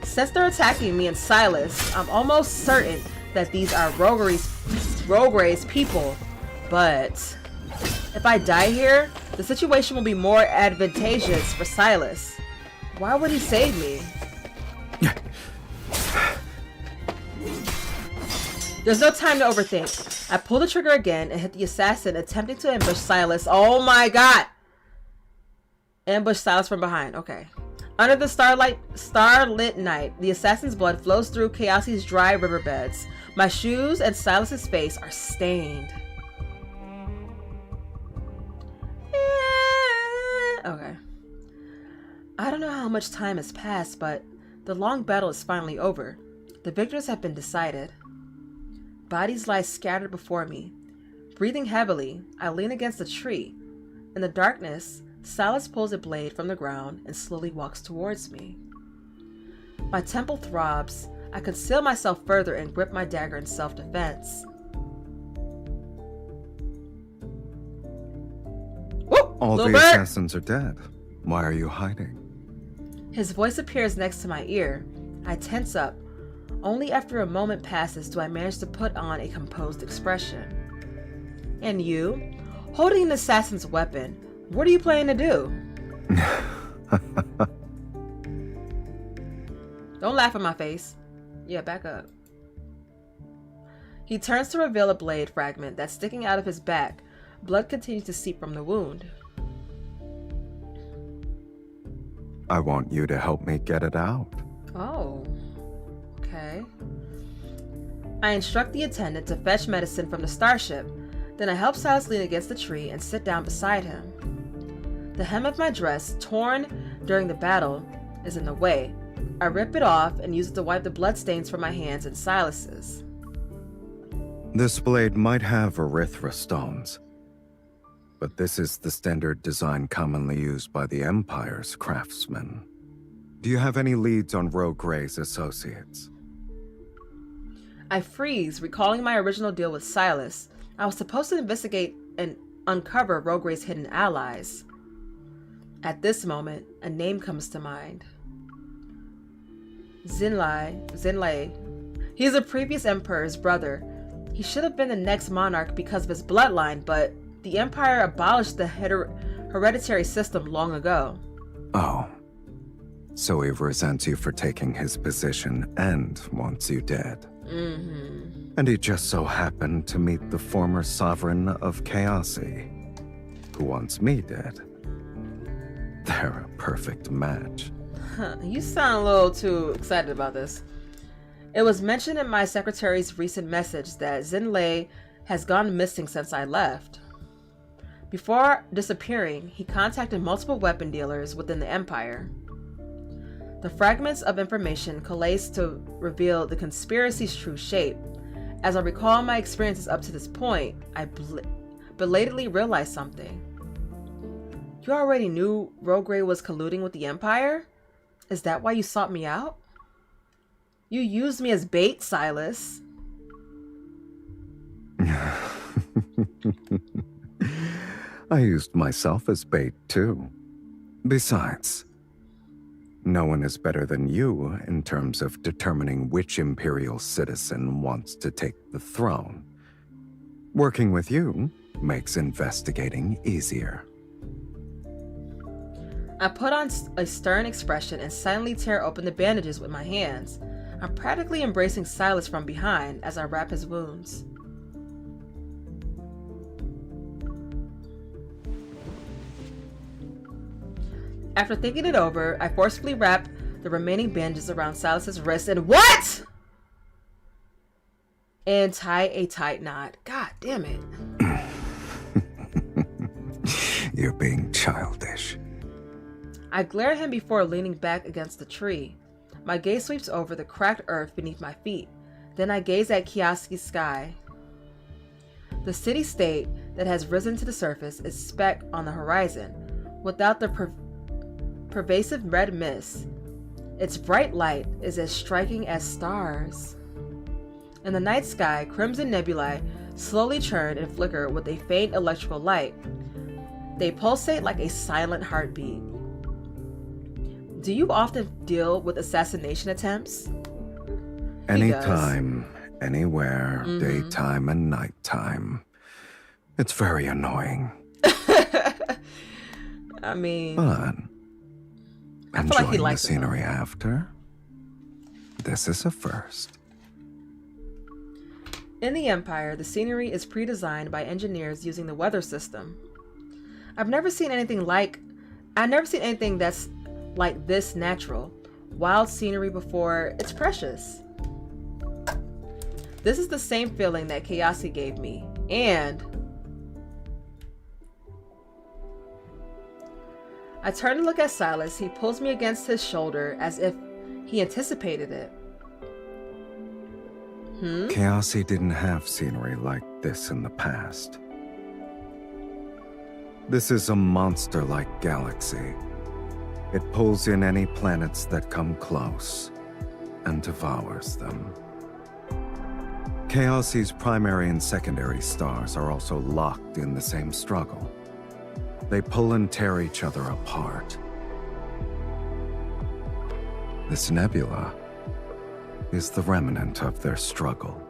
Since they're attacking me and Sylus, I'm almost certain that these are Rogre's people. But if I die here, the situation will be more advantageous for Sylus. Why would he save me? There's no time to overthink. I pull the trigger again and hit the assassin, attempting to ambush Sylus. Oh my god! Ambush Sylus from behind. Okay. Under the starlit night, the assassin's blood flows through Chaosi's dry riverbeds. My shoes and Sylus's face are stained. Okay. I don't know how much time has passed, but the long battle is finally over. The victors have been decided. Bodies lie scattered before me. Breathing heavily, I lean against a tree. In the darkness, Sylus pulls a blade from the ground and slowly walks towards me. My temple throbs. I conceal myself further and grip my dagger in self-defense. All the assassins are dead. Why are you hiding? His voice appears next to my ear. I tense up. Only after a moment passes do I manage to put on a composed expression. And you? Holding an assassin's weapon, what are you planning to do? Don't laugh in my face. Yeah, back up. He turns to reveal a blade fragment that's sticking out of his back. Blood continues to seep from the wound. I want you to help me get it out. Oh. Okay. I instruct the attendant to fetch medicine from the starship. Then I help Sylus lean against the tree and sit down beside him. The hem of my dress, torn during the battle, is in the way. I rip it off and use it to wipe the bloodstains from my hands and Sylus's. This blade might have erythra stones, but this is the standard design commonly used by the Empire's craftsmen. Do you have any leads on Rogue Gray's associates? I freeze, recalling my original deal with Sylus. I was supposed to investigate and uncover Rogue Gray's hidden allies. At this moment, a name comes to mind. Zayne. He's a previous emperor's brother. He should have been the next monarch because of his bloodline, but the Empire abolished the hereditary system long ago. Oh. So he resents you for taking his position and wants you dead. Mm-hmm. And he just so happened to meet the former sovereign of Chaosi, who wants me dead. They're a perfect match. Huh, you sound a little too excited about this. It was mentioned in my secretary's recent message that Zayne has gone missing since I left. Before disappearing, he contacted multiple weapon dealers within the Empire. The fragments of information coalesce to reveal the conspiracy's true shape. As I recall my experiences up to this point, I belatedly realized something. You already knew Rogue Gray was colluding with the Empire? Is that why you sought me out? You used me as bait, Sylus. I used myself as bait, too. Besides, no one is better than you in terms of determining which Imperial citizen wants to take the throne. Working with you makes investigating easier. I put on a stern expression and silently tear open the bandages with my hands. I'm practically embracing Sylus from behind as I wrap his wounds. After thinking it over, I forcefully wrap the remaining bandages around Sylus's wrist and what? And tie a tight knot. God damn it. You're being childish. I glare at him before leaning back against the tree. My gaze sweeps over the cracked earth beneath my feet. Then I gaze at Chaosi's sky. The city-state that has risen to the surface is speck on the horizon, without the pervasive red mist. Its bright light is as striking as stars. In the night sky, crimson nebulae slowly churn and flicker with a faint electrical light. They pulsate like a silent heartbeat. Do you often deal with assassination attempts? Anytime, anywhere, daytime and nighttime. It's very annoying. I mean... But I feel like he enjoying the likes it, scenery after? This is a first. In the Empire, the scenery is pre-designed by engineers using the weather system. I've never seen anything that's like this natural. Wild scenery before. It's precious. This is the same feeling that Kayasi gave me, and I turn to look at Sylus. He pulls me against his shoulder as if he anticipated it. Kayasi didn't have scenery like this in the past. This is a monster-like galaxy. It pulls in any planets that come close and devours them. Kayasi's primary and secondary stars are also locked in the same struggle. They pull and tear each other apart. This nebula is the remnant of their struggle.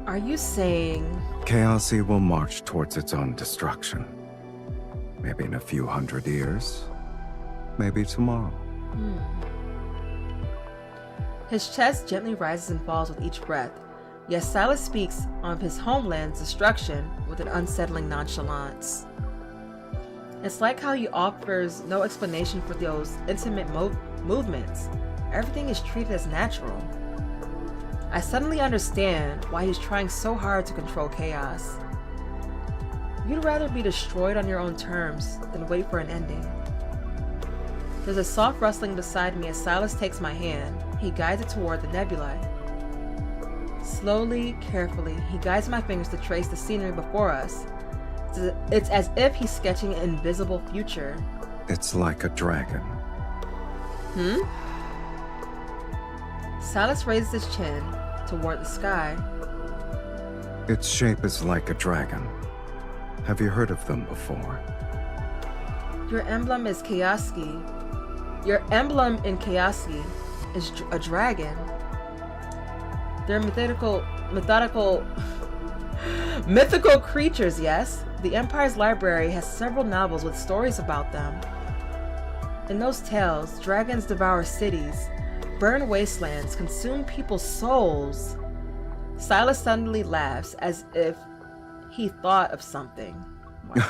Are you saying... Kayasi will march towards its own destruction. Maybe in a few hundred years. Maybe tomorrow. His chest gently rises and falls with each breath, yet Sylus speaks of his homeland's destruction with an unsettling nonchalance. It's like how he offers no explanation for those intimate movements. Everything is treated as natural. I suddenly understand why he's trying so hard to control chaos. You'd rather be destroyed on your own terms than wait for an ending. There's a soft rustling beside me as Sylus takes my hand. He guides it toward the nebulae. Slowly, carefully, he guides my fingers to trace the scenery before us. It's as if he's sketching an invisible future. It's like a dragon. Sylus raises his chin toward the sky. Its shape is like a dragon. Have you heard of them before? Your emblem is Kayasi. Your emblem in Kayasi is a dragon. They're mythical creatures, yes. The Empire's library has several novels with stories about them. In those tales, dragons devour cities, burn wastelands, consume people's souls. Sylus suddenly laughs as if he thought of something. Wow.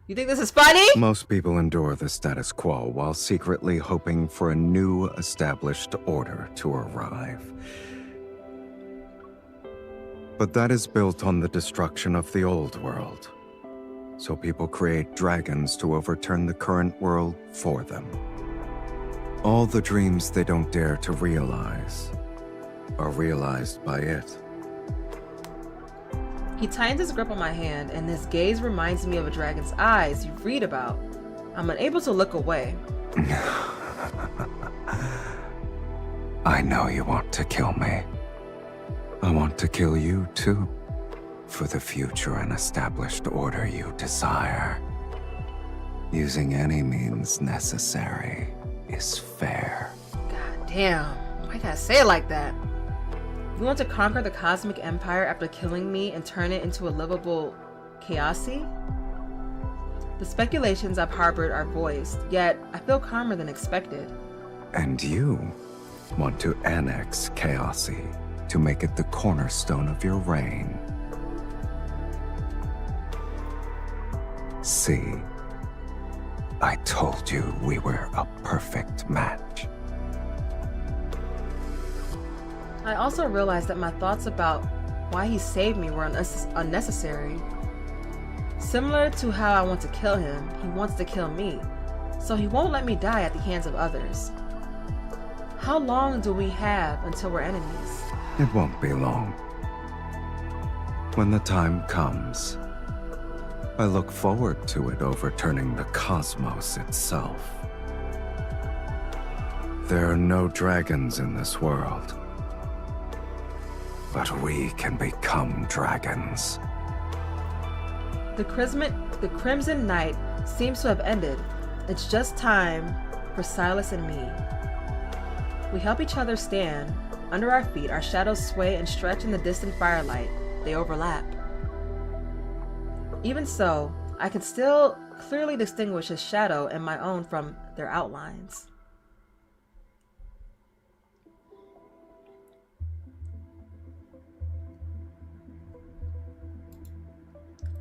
You think this is funny? Most people endure the status quo while secretly hoping for a new established order to arrive. But that is built on the destruction of the old world. So people create dragons to overturn the current world for them. All the dreams they don't dare to realize are realized by it. He tightens his grip on my hand, and his gaze reminds me of a dragon's eyes you read about. I'm unable to look away. I know you want to kill me. I want to kill you too, for the future and established order you desire. Using any means necessary is fair. God damn, why gotta say it like that? You want to conquer the cosmic empire after killing me and turn it into a livable Kayasi? The speculations I've harbored are voiced, yet I feel calmer than expected. And you want to annex Kayasi to make it the cornerstone of your reign. See, I told you we were a perfect match. I also realized that my thoughts about why he saved me were unnecessary. Similar to how I want to kill him, he wants to kill me, so he won't let me die at the hands of others. How long do we have until we're enemies? It won't be long. When the time comes, I look forward to it overturning the cosmos itself. There are no dragons in this world. But we can become dragons. The Crimson Night seems to have ended. It's just time for Sylus and me. We help each other stand. Under our feet, our shadows sway and stretch in the distant firelight. They overlap. Even so, I can still clearly distinguish his shadow and my own from their outlines.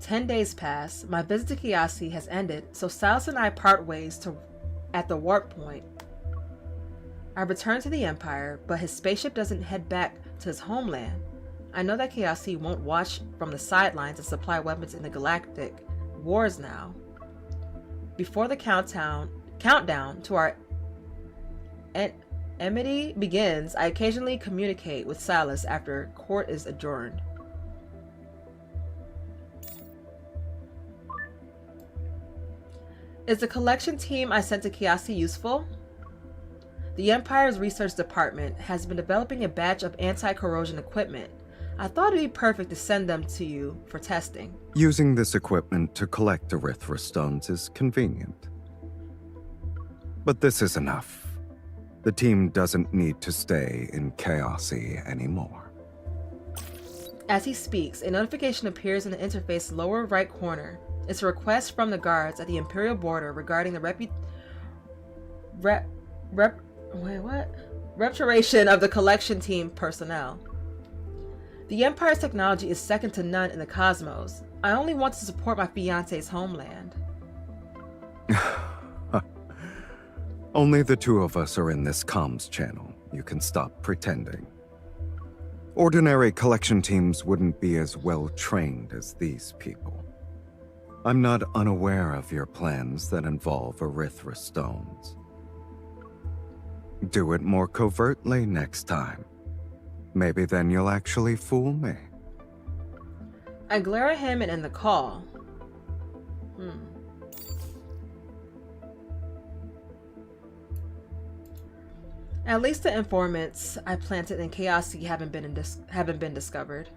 10 days pass. My visit to Kiasi has ended, so Sylus and I part ways at the warp point. I return to the Empire, but his spaceship doesn't head back to his homeland. I know that Kiasi won't watch from the sidelines and supply weapons in the galactic wars now. Before the countdown to our enmity begins, I occasionally communicate with Sylus after court is adjourned. Is the collection team I sent to Kiasi useful? The Empire's research department has been developing a batch of anti-corrosion equipment. I thought it'd be perfect to send them to you for testing. Using this equipment to collect Erythra stones is convenient. But this is enough. The team doesn't need to stay in Kiasi anymore. As he speaks, a notification appears in the interface lower right corner. It's a request from the guards at the Imperial border regarding the repatriation of the collection team personnel. The Empire's technology is second to none in the cosmos. I only want to support my fiancé's homeland. Only the two of us are in this comms channel. You can stop pretending. Ordinary collection teams wouldn't be as well trained as these people. I'm not unaware of your plans that involve Erythra stones. Do it more covertly next time. Maybe then you'll actually fool me. I glare at him and end the call. At least the informants I planted in Kiasi haven't been discovered.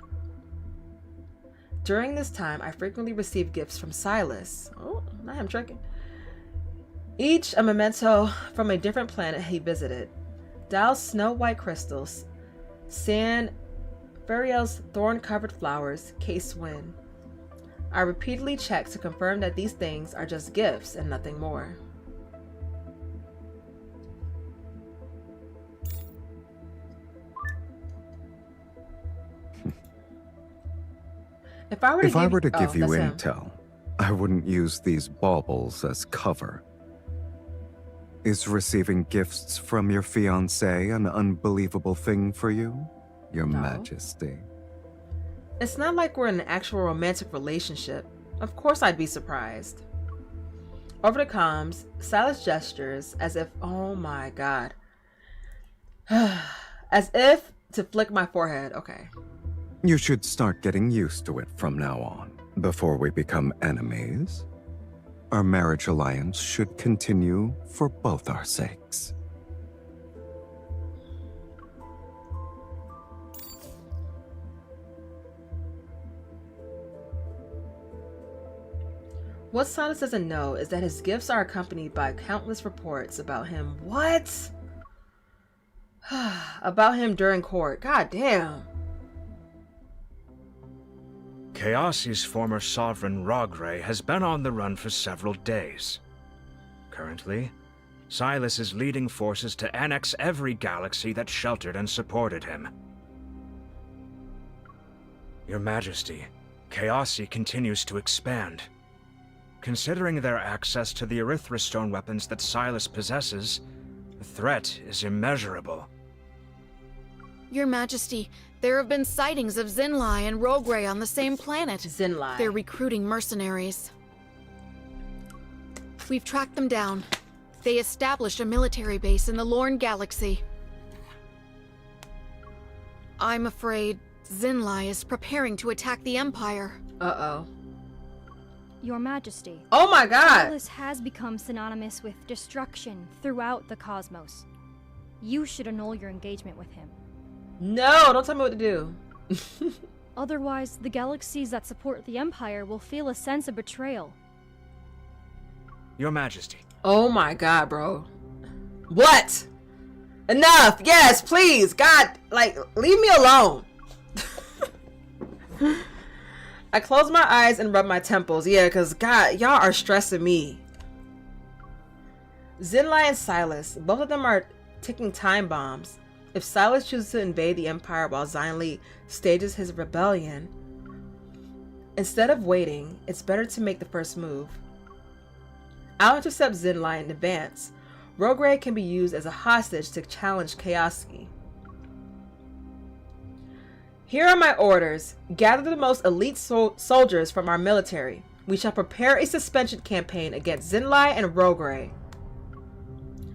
During this time, I frequently receive gifts from Sylus. Oh, I am tricking. Each a memento from a different planet he visited. Dal's snow white crystals, San Fariel's thorn-covered flowers, case wind. I repeatedly check to confirm that these things are just gifts and nothing more. If I were to give you intel, I wouldn't use these baubles as cover. Is receiving gifts from your fiancé an unbelievable thing for you, Your Majesty? It's not like we're in an actual romantic relationship. Of course I'd be surprised. Over the comms, Sylus gestures as if, oh my god. As if to flick my forehead, okay. You should start getting used to it from now on. Before we become enemies, our marriage alliance should continue for both our sakes. What Sylus doesn't know is that his gifts are accompanied by countless reports about him. What? About him during court. God damn. Kiasi's former sovereign Rogre has been on the run for several days. Currently, Sylus is leading forces to annex every galaxy that sheltered and supported him. Your Majesty, Kiasi continues to expand. Considering their access to the Erythra stone weapons that Sylus possesses, the threat is immeasurable. Your Majesty, there have been sightings of Zinlai and Rogre on the same planet. Zinlai. They're recruiting mercenaries. We've tracked them down. They established a military base in the Lorne Galaxy. I'm afraid Zinlai is preparing to attack the Empire. Uh-oh. Your Majesty. Oh my god! Sylus has become synonymous with destruction throughout the cosmos. You should annul your engagement with him. No, don't tell me what to do. Otherwise, the galaxies that support the Empire will feel a sense of betrayal. Your Majesty. Oh my god, bro. What? Enough! Yes, please! God, like, leave me alone. I close my eyes and rub my temples. Yeah, because, God, y'all are stressing me. Zinlai and Sylus, both of them are ticking time bombs. If Sylus chooses to invade the Empire while Zayne stages his rebellion, Instead of waiting, it's better to make the first move. I'll intercept Zayne in advance. Rogray can be used as a hostage to challenge Chaoski. Here are my orders. Gather the most elite soldiers from our military. We shall prepare a suspension campaign against Zayne and Rogray.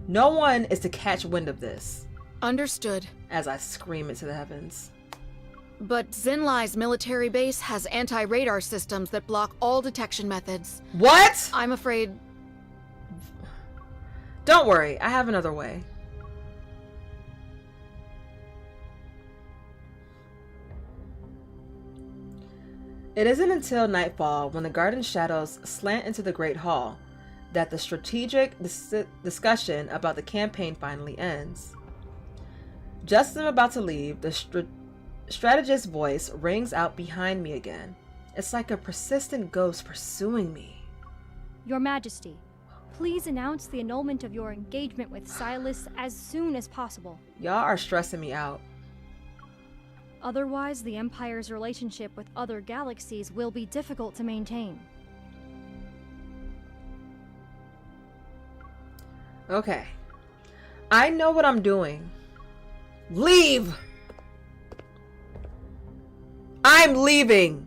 No one is to catch wind of this. Understood. As I scream into the heavens. But Zayne's military base has anti-radar systems that block all detection methods. What? I'm afraid... Don't worry, I have another way. It isn't until nightfall, when the garden shadows slant into the Great Hall, that the strategic discussion about the campaign finally ends. Just as I'm about to leave, the strategist's voice rings out behind me again. It's like a persistent ghost pursuing me. Your Majesty, please announce the annulment of your engagement with Sylus as soon as possible. Y'all are stressing me out. Otherwise, the Empire's relationship with other galaxies will be difficult to maintain. Okay. I know what I'm doing. Leave! I'm leaving!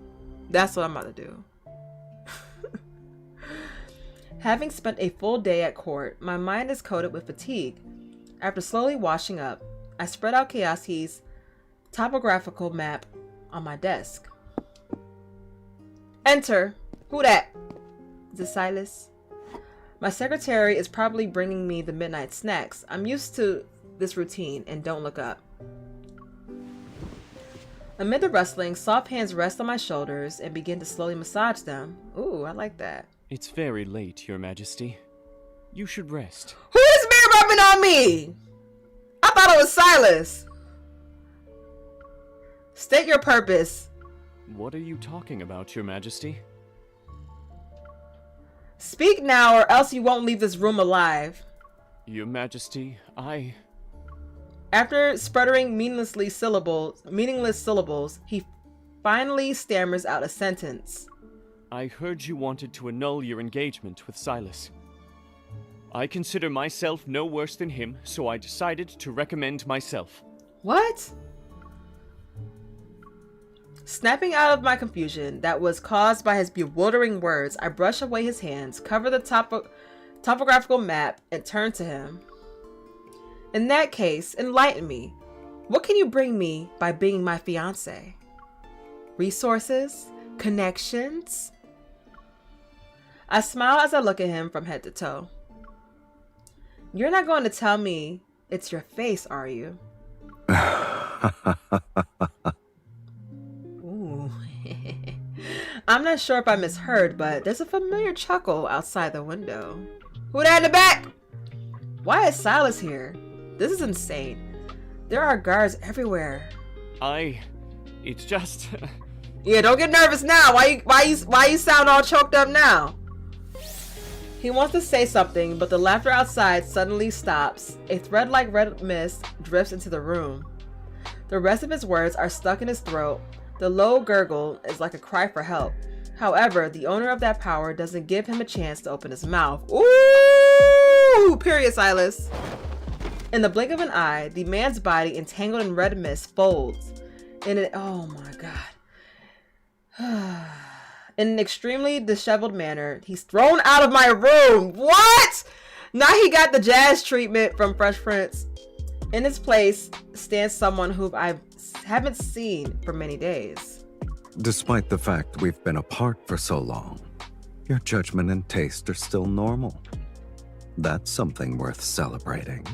That's what I'm about to do. Having spent a full day at court, my mind is coated with fatigue. After slowly washing up, I spread out Chaoski's topographical map on my desk. Enter. Who that? Is it Sylus? My secretary is probably bringing me the midnight snacks. I'm used to this routine and don't look up. Amid the rustling, soft hands rest on my shoulders and begin to slowly massage them. Ooh, I like that. It's very late, Your Majesty. You should rest. Who is mirror rubbing on me? I thought it was Sylus. State your purpose. What are you talking about, Your Majesty? Speak now or else you won't leave this room alive. Your Majesty, After sputtering meaningless syllables, he finally stammers out a sentence. I heard you wanted to annul your engagement with Sylus. I consider myself no worse than him, so I decided to recommend myself. What? Snapping out of my confusion that was caused by his bewildering words, I brush away his hands, cover the topographical map, and turn to him. In that case, enlighten me. What can you bring me by being my fiancé? Resources? Connections? I smile as I look at him from head to toe. You're not going to tell me it's your face, are you? Ooh. I'm not sure if I misheard, but there's a familiar chuckle outside the window. Who that in the back? Why is Sylus here? This is insane. There are guards everywhere. It's just... Yeah, don't get nervous now. Why you sound all choked up now? He wants to say something, but the laughter outside suddenly stops. A thread like red mist drifts into the room. The rest of his words are stuck in his throat. The low gurgle is like a cry for help. However, the owner of that power doesn't give him a chance to open his mouth. Ooh! Period, Sylus. In the blink of an eye, the man's body, entangled in red mist, folds. Oh my god. In an extremely disheveled manner, he's thrown out of my room. What? Now he got the jazz treatment from Fresh Prince. In his place stands someone whom I haven't seen for many days. Despite the fact we've been apart for so long, your judgment and taste are still normal. That's something worth celebrating.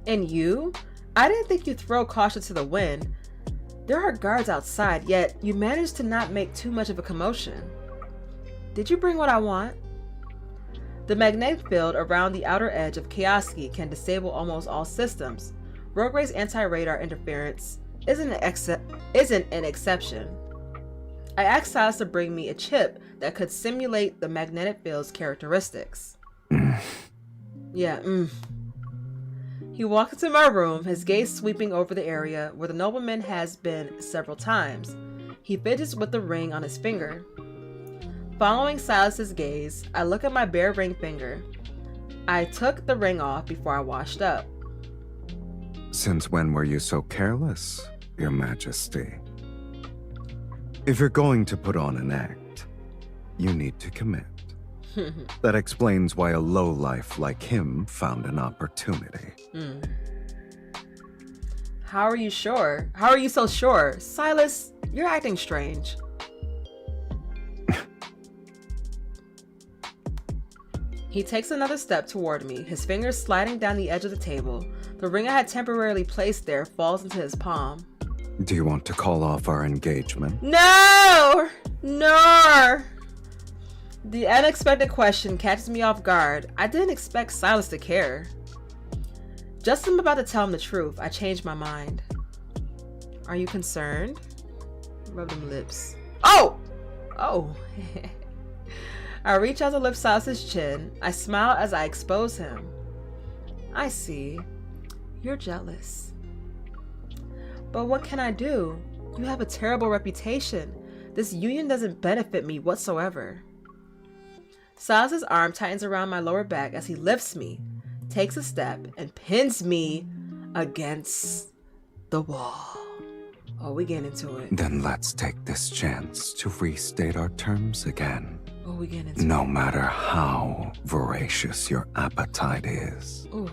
And you? I didn't think you'd throw caution to the wind. There are guards outside, yet you managed to not make too much of a commotion. Did you bring what I want? The magnetic field around the outer edge of Chaoski can disable almost all systems. Rogue's anti-radar interference isn't an exception. I asked Sylus to bring me a chip that could simulate the magnetic field's characteristics. He walks into my room, his gaze sweeping over the area where the nobleman has been several times. He fidgets with the ring on his finger. Following Sylus's gaze, I look at my bare ring finger. I took the ring off before I washed up. Since when were you so careless, Your Majesty? If you're going to put on an act, you need to commit. That explains why a lowlife like him found an opportunity. How are you sure? How are you so sure? Sylus, you're acting strange. He takes another step toward me, his fingers sliding down the edge of the table. The ring I had temporarily placed there falls into his palm. Do you want to call off our engagement? No! No! The unexpected question catches me off guard. I didn't expect Sylus to care. Just as I'm about to tell him the truth, I changed my mind. Are you concerned? Rub them lips. Oh! Oh. I reach out to lift Sylus's chin. I smile as I expose him. I see. You're jealous. But what can I do? You have a terrible reputation. This union doesn't benefit me whatsoever. Sylus's arm tightens around my lower back as he lifts me, takes a step, and pins me against the wall. Oh, we get into it. Then let's take this chance to restate our terms again. Oh, we get into No matter how voracious your appetite is. Ooh.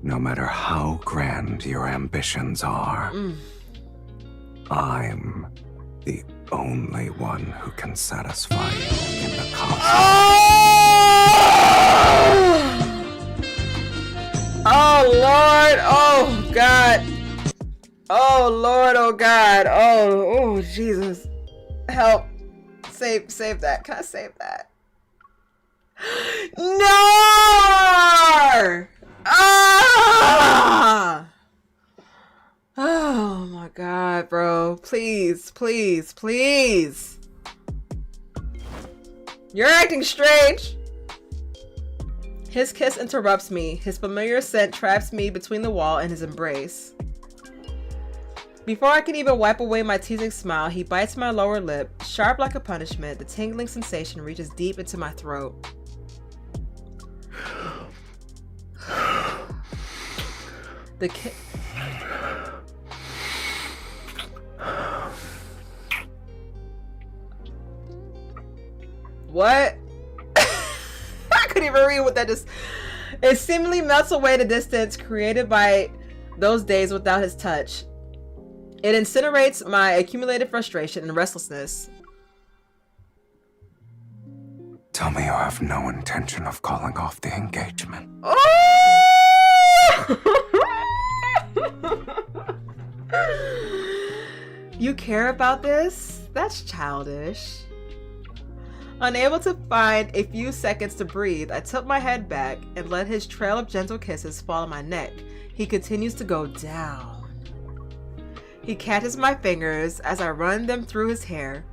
No matter how grand your ambitions are. I'm the only one who can satisfy you in the cosmos. Oh Lord, oh God. Oh Lord, oh God. Oh Jesus. Help. Save that. Can I save that? No! Ah! Oh my God, bro. Please, please, please. You're acting strange. His kiss interrupts me. His familiar scent traps me between the wall and his embrace. Before I can even wipe away my teasing smile, he bites my lower lip. Sharp like a punishment, the tingling sensation reaches deep into my throat. The kiss. What? I couldn't even read what that is. It seemingly melts away the distance created by those days without his touch. It incinerates my accumulated frustration and restlessness. Tell me you have no intention of calling off the engagement. Oh! You care about this? That's childish. Unable to find a few seconds to breathe, I tilt my head back and let his trail of gentle kisses fall on my neck. He continues to go down. He catches my fingers as I run them through his hair.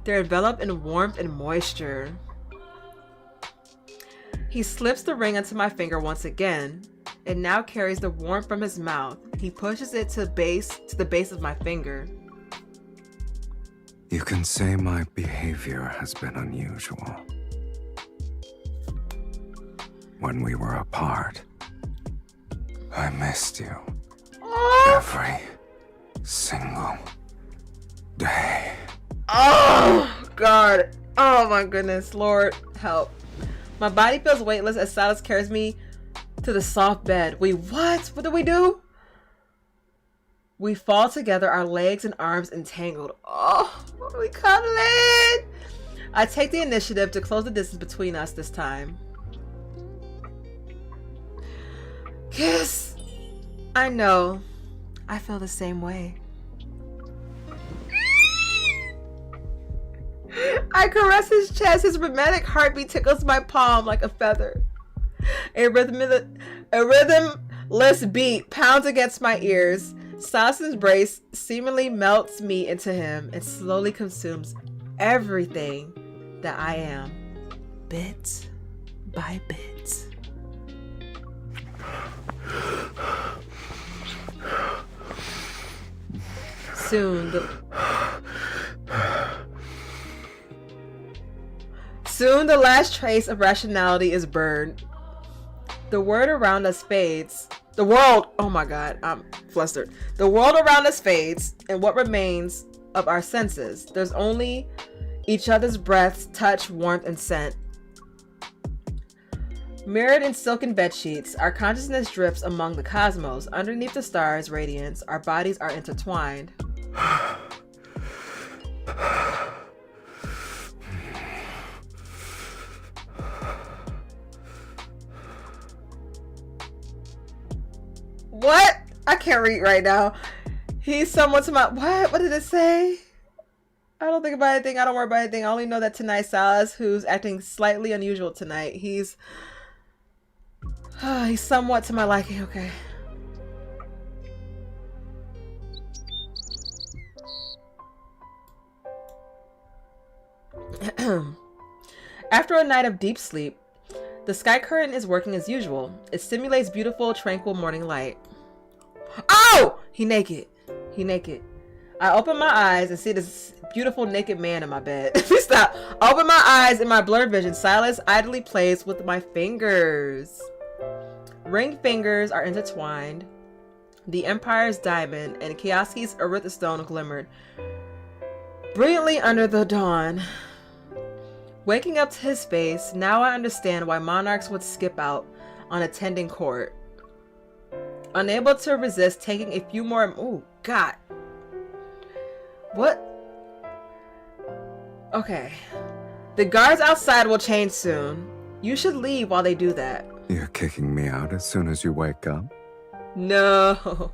They're enveloped in warmth and moisture. He slips the ring onto my finger once again. It now carries the warmth from his mouth. He pushes it to the base of my finger. You can say my behavior has been unusual. When we were apart, I missed you. Every single day. Oh, God. Oh, my goodness. Lord, help. My body feels weightless as Sylus carries me to the soft bed. Wait, what? What do we do? We fall together, our legs and arms entangled. Oh, what are we cuddling? I take the initiative to close the distance between us this time. Kiss. I know. I feel the same way. I caress his chest. His rhythmic heartbeat tickles my palm like a feather. A rhythmless beat pounds against my ears. Sylus's embrace seemingly melts me into him and slowly consumes everything that I am, bit by bit. Soon, Soon the last trace of rationality is burned. The world around us fades. Oh my god, I'm flustered. The world around us fades, and what remains of our senses? There's only each other's breaths, touch, warmth, and scent. Mirrored in silken bedsheets, our consciousness drifts among the cosmos. Underneath the stars' radiance, our bodies are intertwined. What? I can't read right now. He's somewhat to my... What did it say? I don't think about anything. I don't worry about anything. I only know that tonight, Sylus, who's acting slightly unusual tonight, he's somewhat to my liking. Okay. After a night of deep sleep, the sky curtain is working as usual. It simulates beautiful, tranquil morning light. Oh! He naked. I open my eyes and see this beautiful naked man in my bed. Stop. I open my eyes in my blurred vision. Sylus idly plays with my fingers. Ring fingers are intertwined. The Empire's diamond and Kioski's erythrostone glimmered brilliantly under the dawn. Waking up to his face, now I understand why monarchs would skip out on attending court. Unable to resist taking a few more... Oh, God. What? Okay. The guards outside will change soon. You should leave while they do that. You're kicking me out as soon as you wake up? No.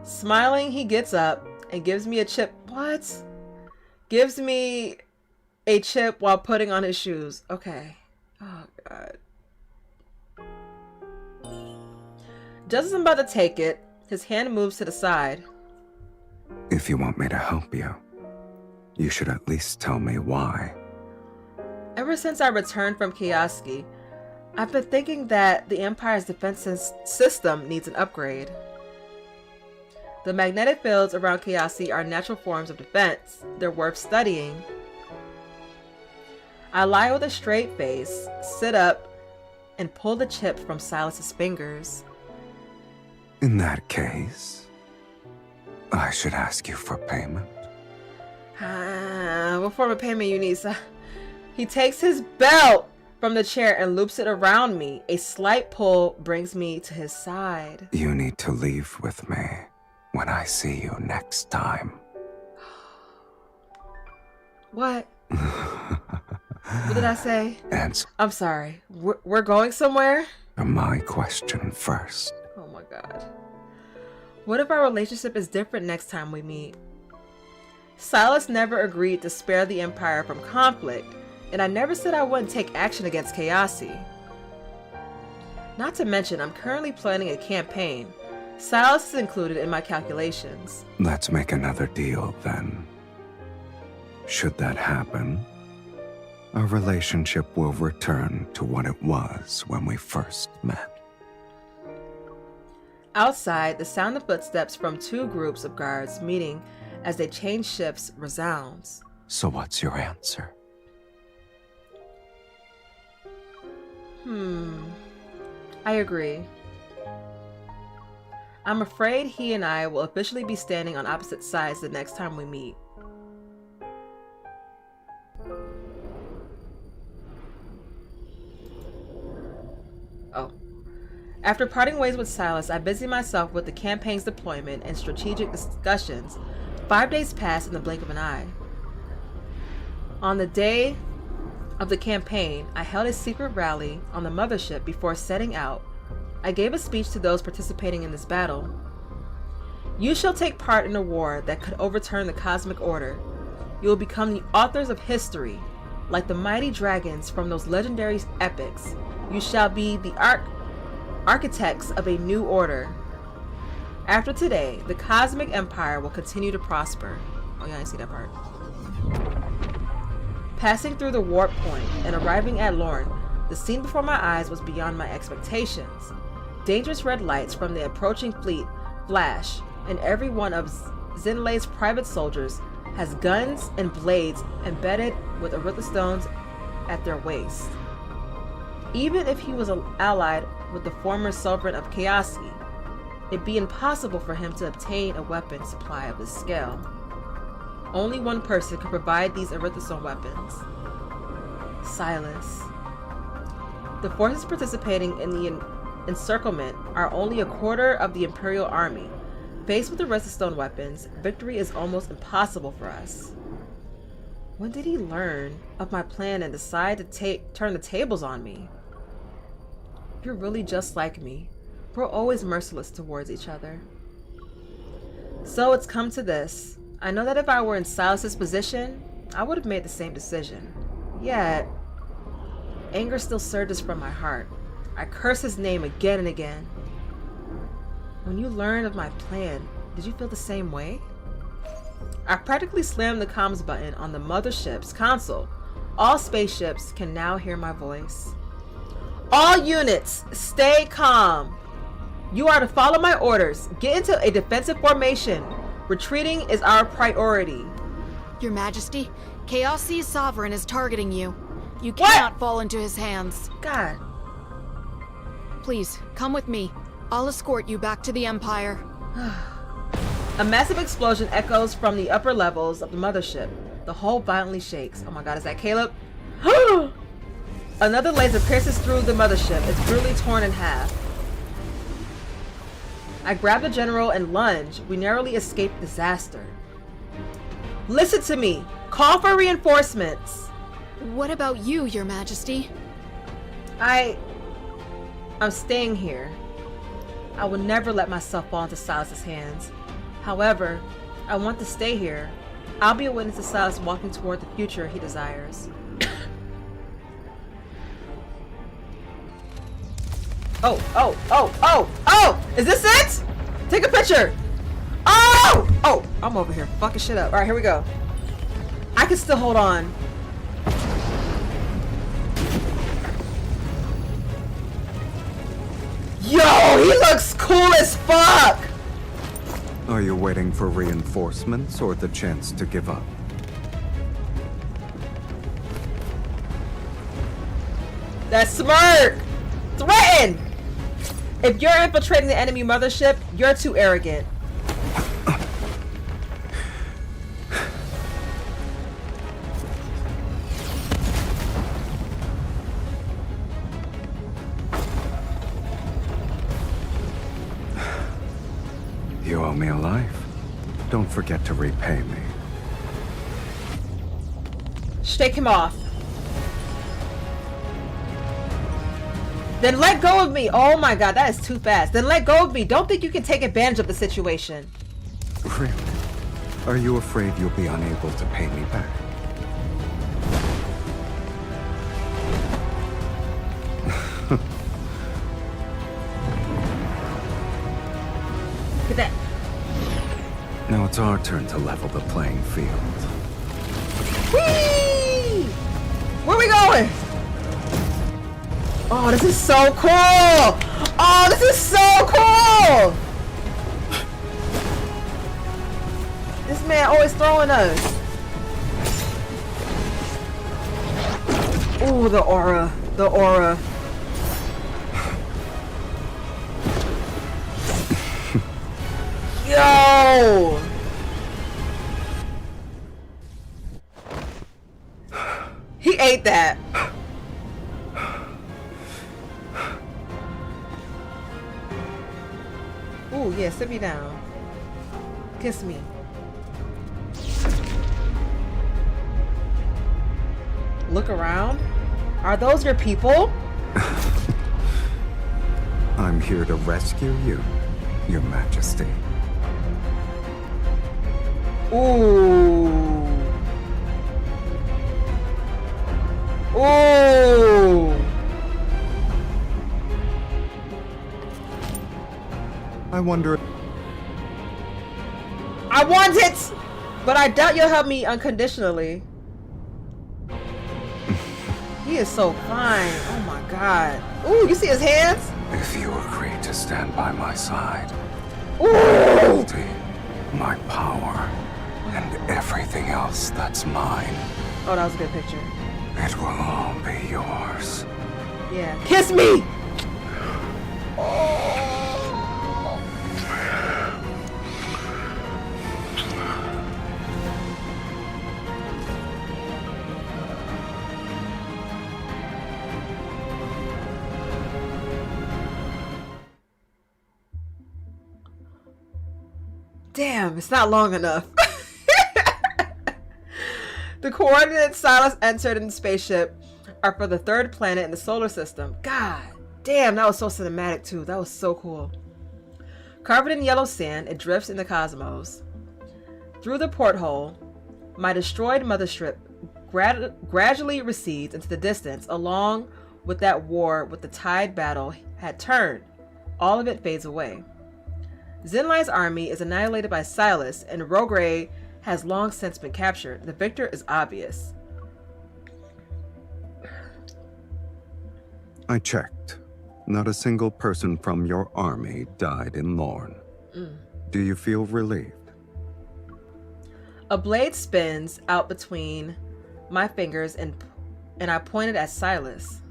Smiling, he gets up and gives me a chip. What? Gives me a chip while putting on his shoes. Okay. Oh, God. Just as I'm about to take it, his hand moves to the side. If you want me to help you, you should at least tell me why. Ever since I returned from Kioski, I've been thinking that the Empire's defense system needs an upgrade. The magnetic fields around Kioski are natural forms of defense. They're worth studying. I lie with a straight face, sit up, and pull the chip from Sylus's fingers. In that case, I should ask you for payment. What form of payment you need, sir? He takes his belt from the chair and loops it around me. A slight pull brings me to his side. You need to leave with me when I see you next time. What? What did I say? Answer I'm sorry. We're going somewhere? my question first. Oh my God. What if our relationship is different next time we meet? Sylus never agreed to spare the Empire from conflict, and I never said I wouldn't take action against Kioski. Not to mention, I'm currently planning a campaign. Sylus is included in my calculations. Let's make another deal then. Should that happen, our relationship will return to what it was when we first met. Outside, the sound of footsteps from two groups of guards meeting as they change shifts resounds. So what's your answer? I agree. I'm afraid he and I will officially be standing on opposite sides the next time we meet. Oh. After parting ways with Sylus, I busy myself with the campaign's deployment and strategic discussions. 5 days pass in the blink of an eye. On the day of the campaign, I held a secret rally on the mothership before setting out. I gave a speech to those participating in this battle. You shall take part in a war that could overturn the cosmic order. You will become the authors of history, like the mighty dragons from those legendary epics. You shall be the architects of a new order. After today, the cosmic empire will continue to prosper. Oh yeah, I see that part. Passing through the warp point and arriving at Lorne, the scene before my eyes was beyond my expectations. Dangerous red lights from the approaching fleet flash, and every one of Zinlei's private soldiers has guns and blades embedded with Arytha stones at their waist. Even if he was allied with the former sovereign of Chaosi, it'd be impossible for him to obtain a weapon supply of this scale. Only one person could provide these Arytha stone weapons: Sylus. The forces participating in the encirclement are only a quarter of the Imperial army. Faced with the Arytha stone weapons, victory is almost impossible for us. When did he learn of my plan and decide to turn the tables on me? You're really just like me. We're always merciless towards each other. So it's come to this. I know that if I were in Sylus's position, I would have made the same decision. Yet, anger still surges from my heart. I curse his name again and again. When you learned of my plan, did you feel the same way? I practically slammed the comms button on the mothership's console. All spaceships can now hear my voice. All units, stay calm. You are to follow my orders. Get into a defensive formation. Retreating is our priority. Your Majesty, Chaosi's sovereign is targeting you. You cannot fall into his hands. God. Please, come with me. I'll escort you back to the Empire. A massive explosion echoes from the upper levels of the mothership. The hull violently shakes. Oh my god, is that Caleb? Another laser pierces through the mothership. It's brutally torn in half. I grab the general and lunge. We narrowly escape disaster. Listen to me. Call for reinforcements. What about you, Your Majesty? I'm staying here. I will never let myself fall into Sylus's hands. However, I want to stay here. I'll be a witness to Sylus walking toward the future he desires. Oh! Is this it? Take a picture! Oh! I'm over here fucking shit up. Alright, here we go. I can still hold on. Yo, he looks cool as fuck! Are you waiting for reinforcements or the chance to give up? That smirk! Threaten! If you're infiltrating the enemy mothership, you're too arrogant. You owe me a life. Don't forget to repay me. Shake him off. Then let go of me. Oh my god, that is too fast. Then let go of me. Don't think you can take advantage of the situation. Really? Are you afraid you'll be unable to pay me back? Look at that. Now it's our turn to level the playing field. Whee! Where are we going? Oh, this is so cool! Oh, this is so cool! This man always throwing us. Ooh, the aura. The aura. Yo! He ate that. Ooh, yeah, sit me down. Kiss me. Look around. Are those your people? I'm here to rescue you, Your Majesty. Ooh. Ooh. I wonder... I want it! But I doubt you'll help me unconditionally. He is so fine. Oh my god. Ooh, you see his hands? If you agree to stand by my side, Ooh! my loyalty, my power, and everything else that's mine. Oh, that was a good picture. It will all be yours. Yeah. Kiss me! Damn, it's not long enough. The coordinates Sylus entered in the spaceship are for the third planet in the solar system. God damn, that was so cinematic too. That was so cool. Covered in yellow sand, it drifts in the cosmos. Through the porthole, my destroyed mothership gradually recedes into the distance, along with that war with the tide battle had turned. All of it fades away. Zinlai's army is annihilated by Sylus, and Rogray has long since been captured. The victor is obvious. I checked. Not a single person from your army died in Lorne. Do you feel relieved? A blade spins out between my fingers and I pointed at Sylus.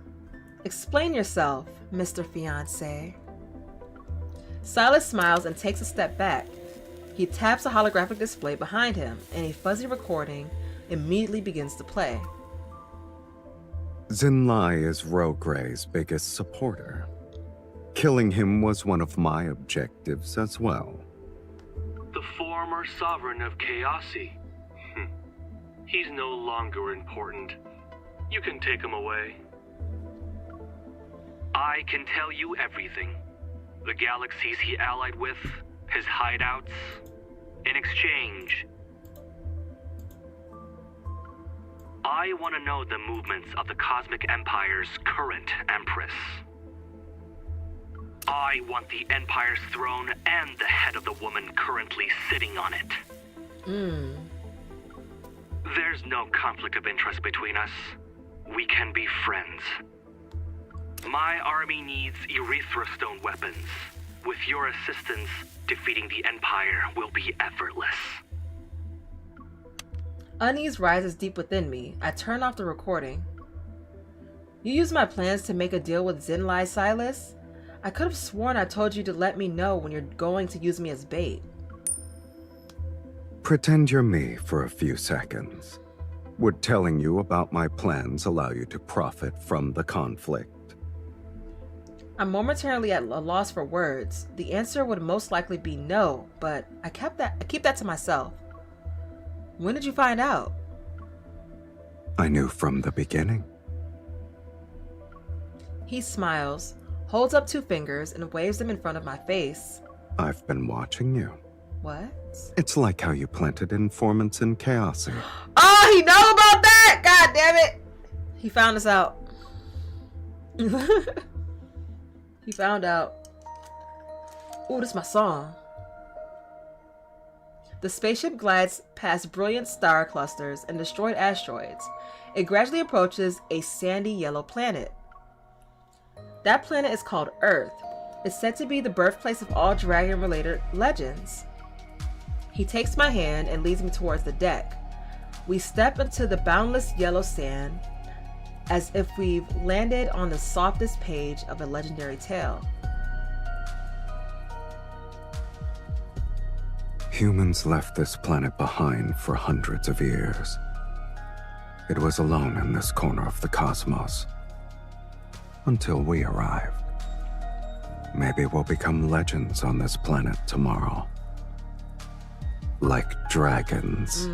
Explain yourself, Mr. Fiancé. Sylus smiles and takes a step back. He taps a holographic display behind him, and a fuzzy recording immediately begins to play. Zinlai is Rogray's biggest supporter. Killing him was one of my objectives as well. The former sovereign of Chaosi. He's no longer important. You can take him away. I can tell you everything. The galaxies he allied with, his hideouts. In exchange, I want to know the movements of the Cosmic Empire's current Empress. I want the Empire's throne and the head of the woman currently sitting on it. There's no conflict of interest between us. We can be friends. My army needs Erythrostone weapons. With your assistance, defeating the Empire will be effortless. Unease rises deep within me. I turn off the recording. You used my plans to make a deal with Zinlai, Sylus? I could have sworn I told you to let me know when you're going to use me as bait. Pretend you're me for a few seconds. Would telling you about my plans allow you to profit from the conflict? I'm momentarily at a loss for words. The answer would most likely be no, but I keep that to myself. When did you find out? I knew from the beginning. He smiles, holds up two fingers, and waves them in front of my face. I've been watching you. What? It's like how you planted informants in Chaosi. Oh, he knows about that! God damn it! He found us out. He found out. Ooh, this is my song. The spaceship glides past brilliant star clusters and destroyed asteroids. It gradually approaches a sandy yellow planet. That planet is called Earth. It's said to be the birthplace of all dragon-related legends. He takes my hand and leads me towards the deck. We step into the boundless yellow sand as if we've landed on the softest page of a legendary tale. Humans left this planet behind for hundreds of years. It was alone in this corner of the cosmos. Until we arrived. Maybe we'll become legends on this planet tomorrow. Like dragons.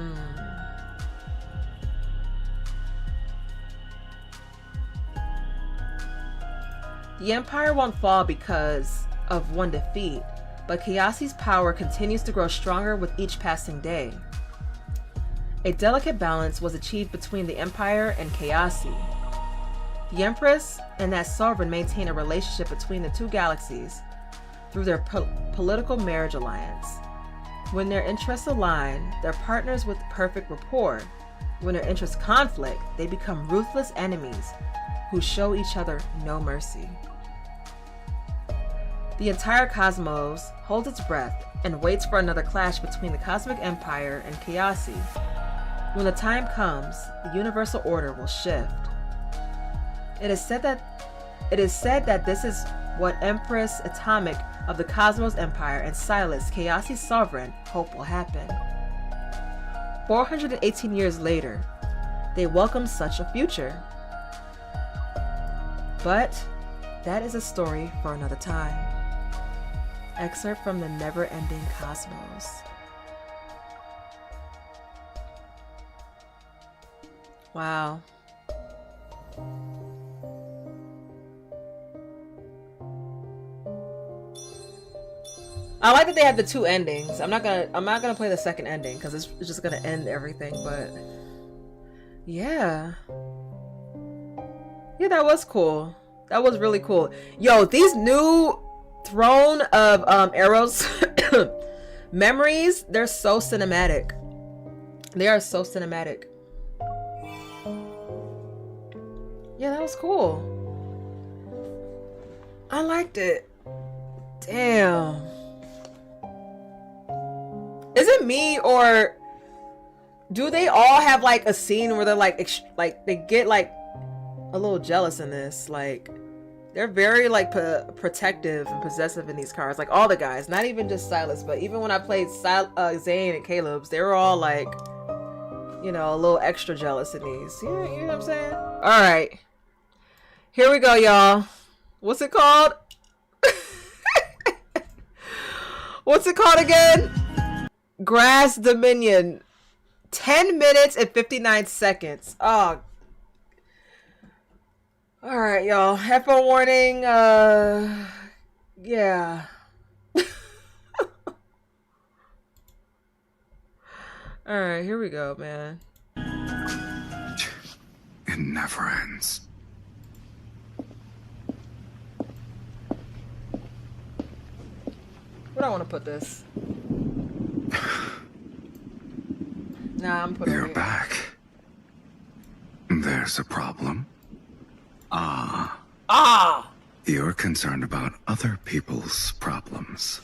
The Empire won't fall because of one defeat, but Chaosi's power continues to grow stronger with each passing day. A delicate balance was achieved between the Empire and Chaosi. The Empress and that sovereign maintain a relationship between the two galaxies through their political marriage alliance. When their interests align, they're partners with perfect rapport. When their interests conflict, they become ruthless enemies who show each other no mercy. The entire cosmos holds its breath and waits for another clash between the Cosmic Empire and Chaosi. When the time comes, the universal order will shift. It is said that this is what Empress Atomic of the Cosmos Empire and Sylus, Chaosi's sovereign, hope will happen. 418 years later, they welcome such a future. But that is a story for another time. Excerpt from the Never-Ending Cosmos. Wow. I like that they have the two endings. I'm not gonna play the second ending because it's just gonna end everything, but yeah. Yeah, that was cool. That was really cool. Yo, these new Throne of Eros memories, they're so cinematic. They are so cinematic. Yeah, that was cool. I liked it. Damn. Is it me, or do they all have like a scene where they're like they get like a little jealous in this? Like they're very like protective and possessive in these cards. Like all the guys, not even just Sylus, but even when I played Zayne and Caleb's, they were all like, you know, a little extra jealous in these. You know what I'm saying? All right, here we go, y'all. What's it called? What's it called again? Grass Dominion. 10 minutes and 59 seconds. Oh. Alright, y'all. Headphone warning. Yeah. Alright, here we go, man. It never ends. Where do I want to put this? Nah, I'm putting it. You're back. There's a problem. You're concerned about other people's problems.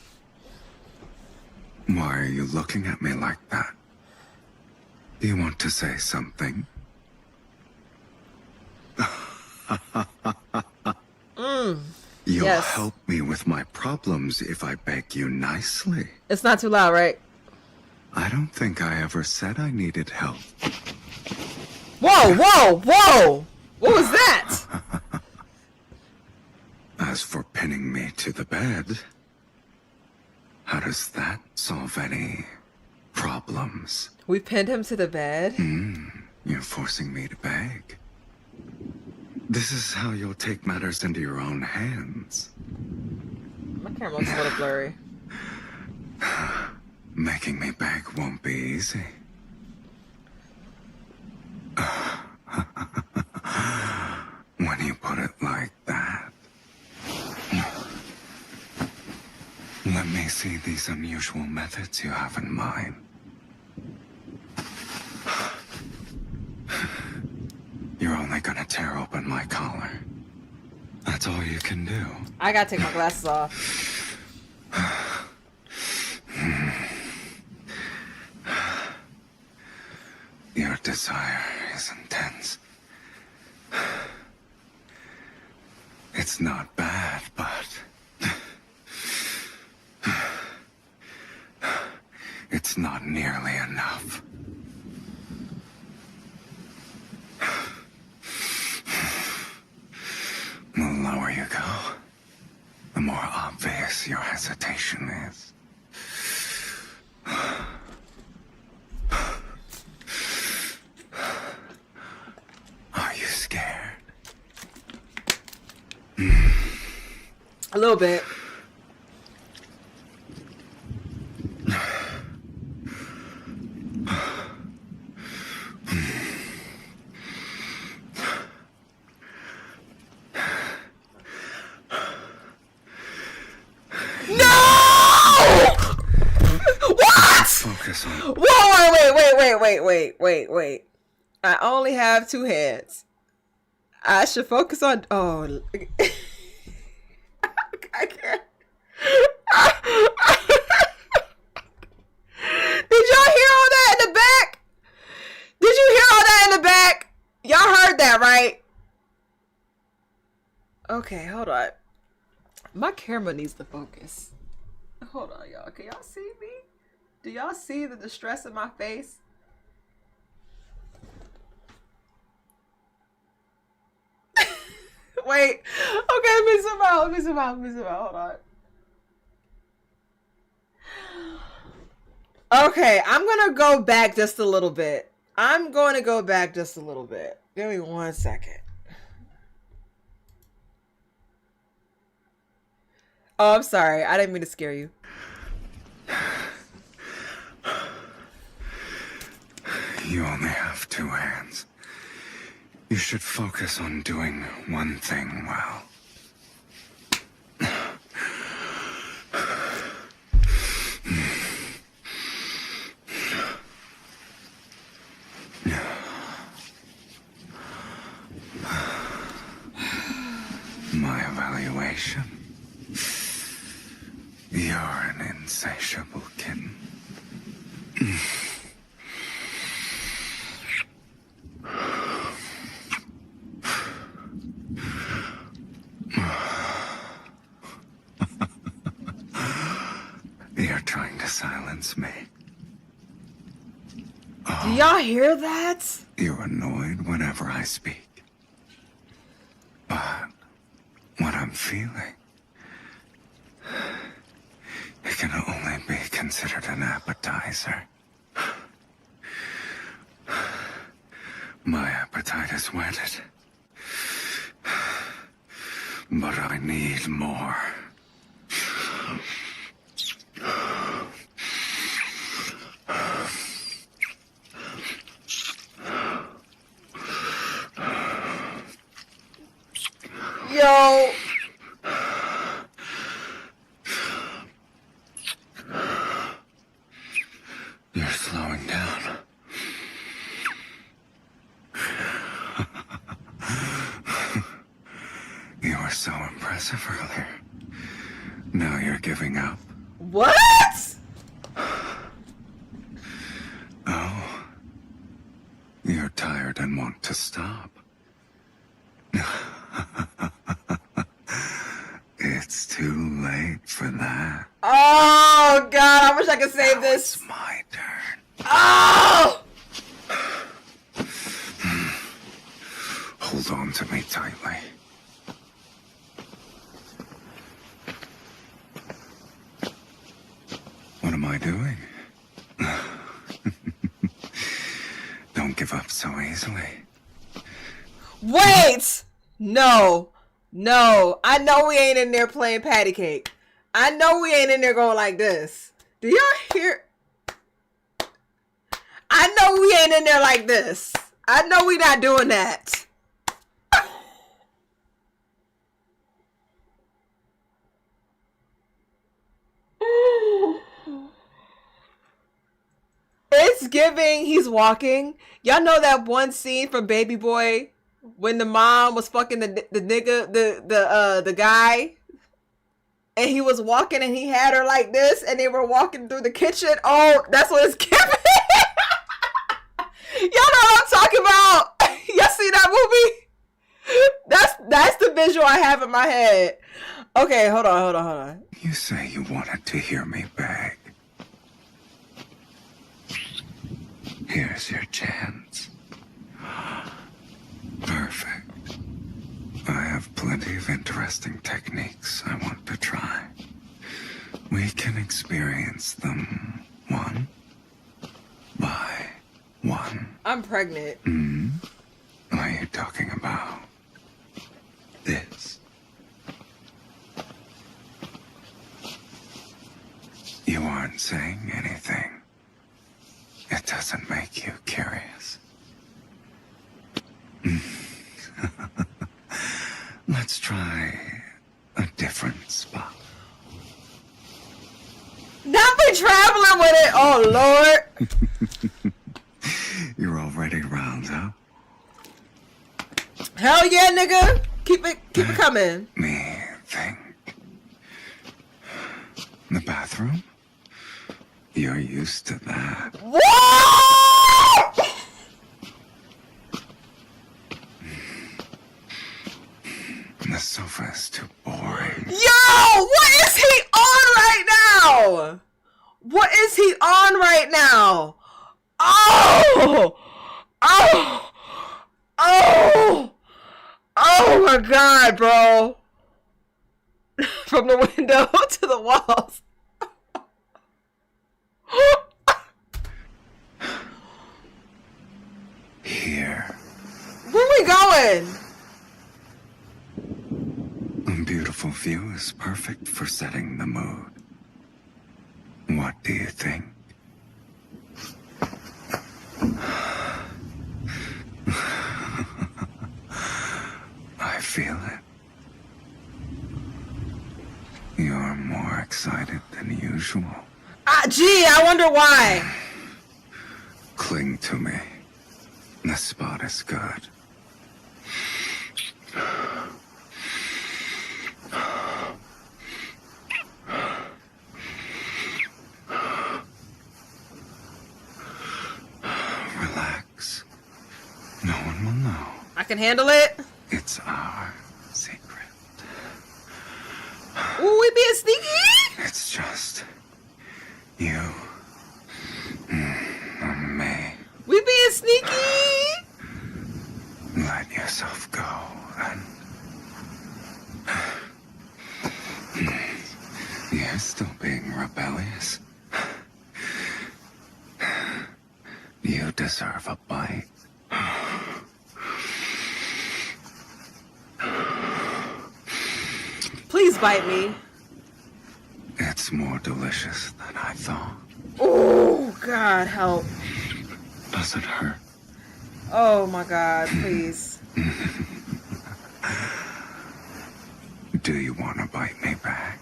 Why are you looking at me like that? Do you want to say something? You'll Yes. help me with my problems if I beg you nicely. It's not too loud, right? I don't think I ever said I needed help. Whoa, whoa, whoa! What was that? As for pinning me to the bed, how does that solve any problems? We pinned him to the bed? You're forcing me to beg. This is how you'll take matters into your own hands. My camera looks a little blurry. Making me beg won't be easy. When you put it like that. Let me see these unusual methods you have in mind. You're only gonna tear open my collar. That's all you can do. I gotta take my glasses off. Your desire is intense. It's not bad, but it's not nearly enough. The lower you go, the more obvious your hesitation is. Are you scared? A little bit. Focus on. Whoa, wait. I only have two hands. I should focus on. Oh. I can't. in the back? Y'all heard that, right? Okay, hold on. My camera needs to focus. Hold on, y'all. Can y'all see me? Do y'all see the distress in my face? Wait. Okay, let me zoom out. Hold on. Okay, I'm gonna go back just a little bit. Give me 1 second. Oh, I'm sorry. I didn't mean to scare you. You only have 2 hands. You should focus on doing one thing well. My evaluation. You're an insatiable kitten. You're trying to silence me. Do y'all hear that? You're annoyed whenever I speak. But what I'm feeling, it can only be considered an appetizer. My appetite is whetted. But I need more. Yo. You're slowing down. You were so impressive earlier. Now you're giving up. What? Oh. You're tired and want to stop. It's too late for that. Oh, God. I wish I could save this. It's my turn. Oh! Hold on to me tightly. What am I doing? Don't give up so easily. Wait! No. I know we ain't in there playing patty cake. I know we ain't in there going like this. Do y'all hear? I know we ain't in there like this. I know we not doing that. It's giving he's walking. Y'all know that one scene from Baby Boy when the mom was fucking the nigga, the guy, and he was walking and he had her like this and they were walking through the kitchen. Oh, that's what it's giving. Y'all know what I'm talking about. Y'all see that movie? That's the visual I have in my head. Okay, hold on. You say you wanted to hear me beg. Here's your chance. Perfect. I have plenty of interesting techniques I want to try. We can experience them one by one. I'm pregnant. What are you talking about? This. You aren't saying anything. It doesn't make you curious. Let's try a different spot. Not be traveling with it. Oh, Lord. You're already round, huh? Hell yeah, nigga. Keep it coming. Me think. The bathroom? You're used to that. What? The sofa is too boring. Yo! What is he on right now? What is he on right now? Oh! Oh! Oh! Oh my god, bro. From the window to the walls. Here. Where we going? A beautiful view is perfect for setting the mood. What do you think? I feel it. You're more excited than usual. Gee, I wonder why. Cling to me. The spot is good. Relax. No one will know. I can handle it. It's our secret. Ooh, we being sneaky. It's just you and me. We being sneaky. Let yourself go and you're still being rebellious. You deserve a bite. Please bite me. It's more delicious than I thought. Oh, God, help. Does it hurt? Oh, my God, please. Do you want to bite me back?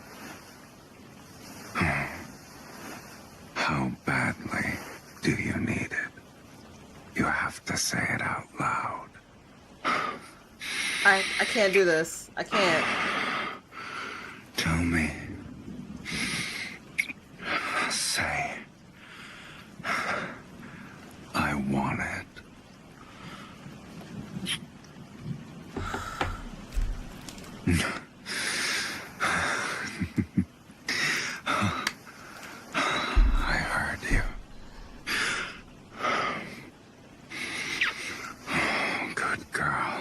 How badly do you need it? You have to say it out loud. I can't do this. I can't. Tell me. Say. I want it. I heard you. Good girl.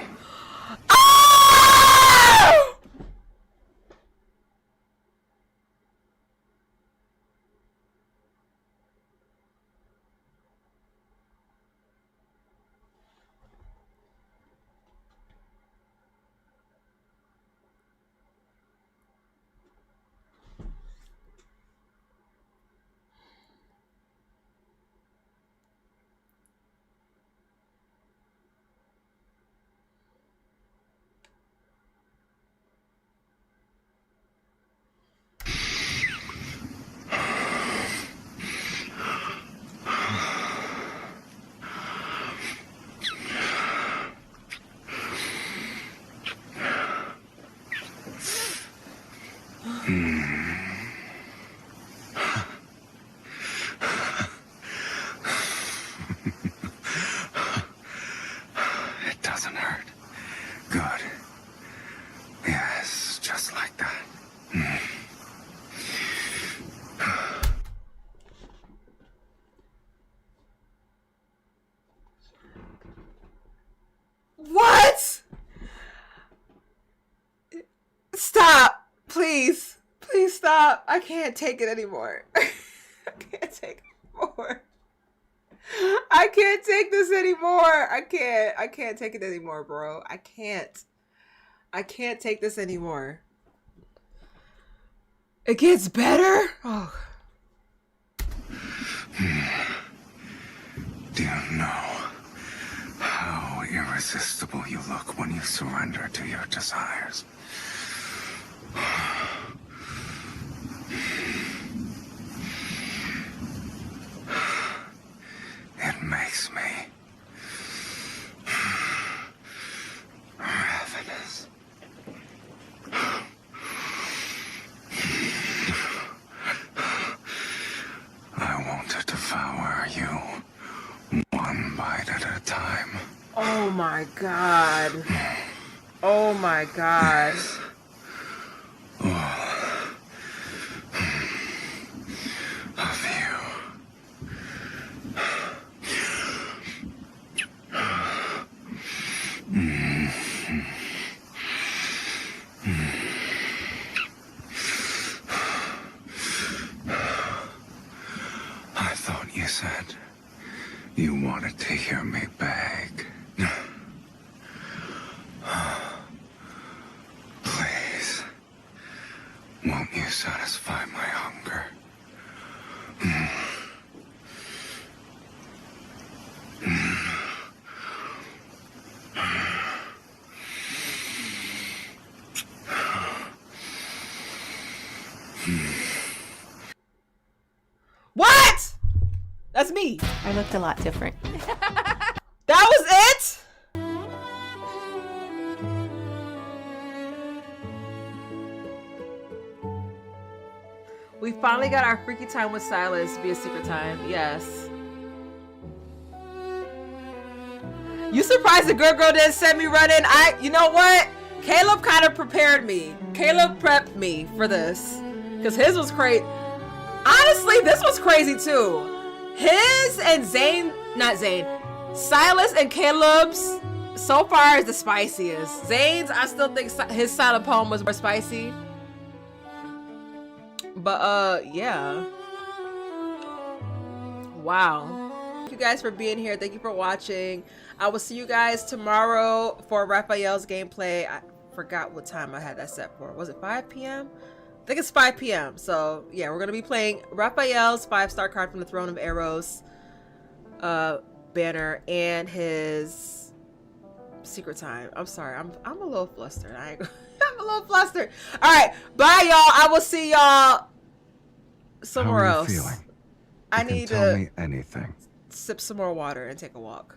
It doesn't hurt. Good. Yes, just like that. What? Stop. Please. Please stop. I can't take it anymore. I can't take it anymore. I can't take this anymore. I can't take it anymore, bro. I can't take this anymore. It gets better? Oh. Do you know how irresistible you look when you surrender to your desires? It makes me ravenous. I want to devour you one bite at a time. Oh my God. Oh my god. Of you. I thought you said you wanted to hear me beg. Please, won't you satisfy my hunger? What? That's me. I looked a lot different. That was it? We finally got our freaky time with Sylus via secret time. Yes. You surprised the good girl didn't send me running? You know what? Caleb kind of prepared me. Caleb prepped me for this. Because his was crazy. Honestly, this was crazy too. His and Zayne, not Zayne, Sylus and Caleb's so far is the spiciest. Zayne's, I still think his silent poem was more spicy. But yeah. Wow. Thank you guys for being here. Thank you for watching. I will see you guys tomorrow for Rafayel's gameplay. I forgot what time I had that set for. Was it 5 p.m.? I think it's 5 p.m. So yeah, we're gonna be playing Rafayel's 5-star card from the Throne of Eros banner and his secret time. I'm sorry, I'm a little flustered. I'm a little flustered. All right, bye y'all. I will see y'all somewhere else. How are you feeling? I You can need tell to me anything. sip some more water and take a walk.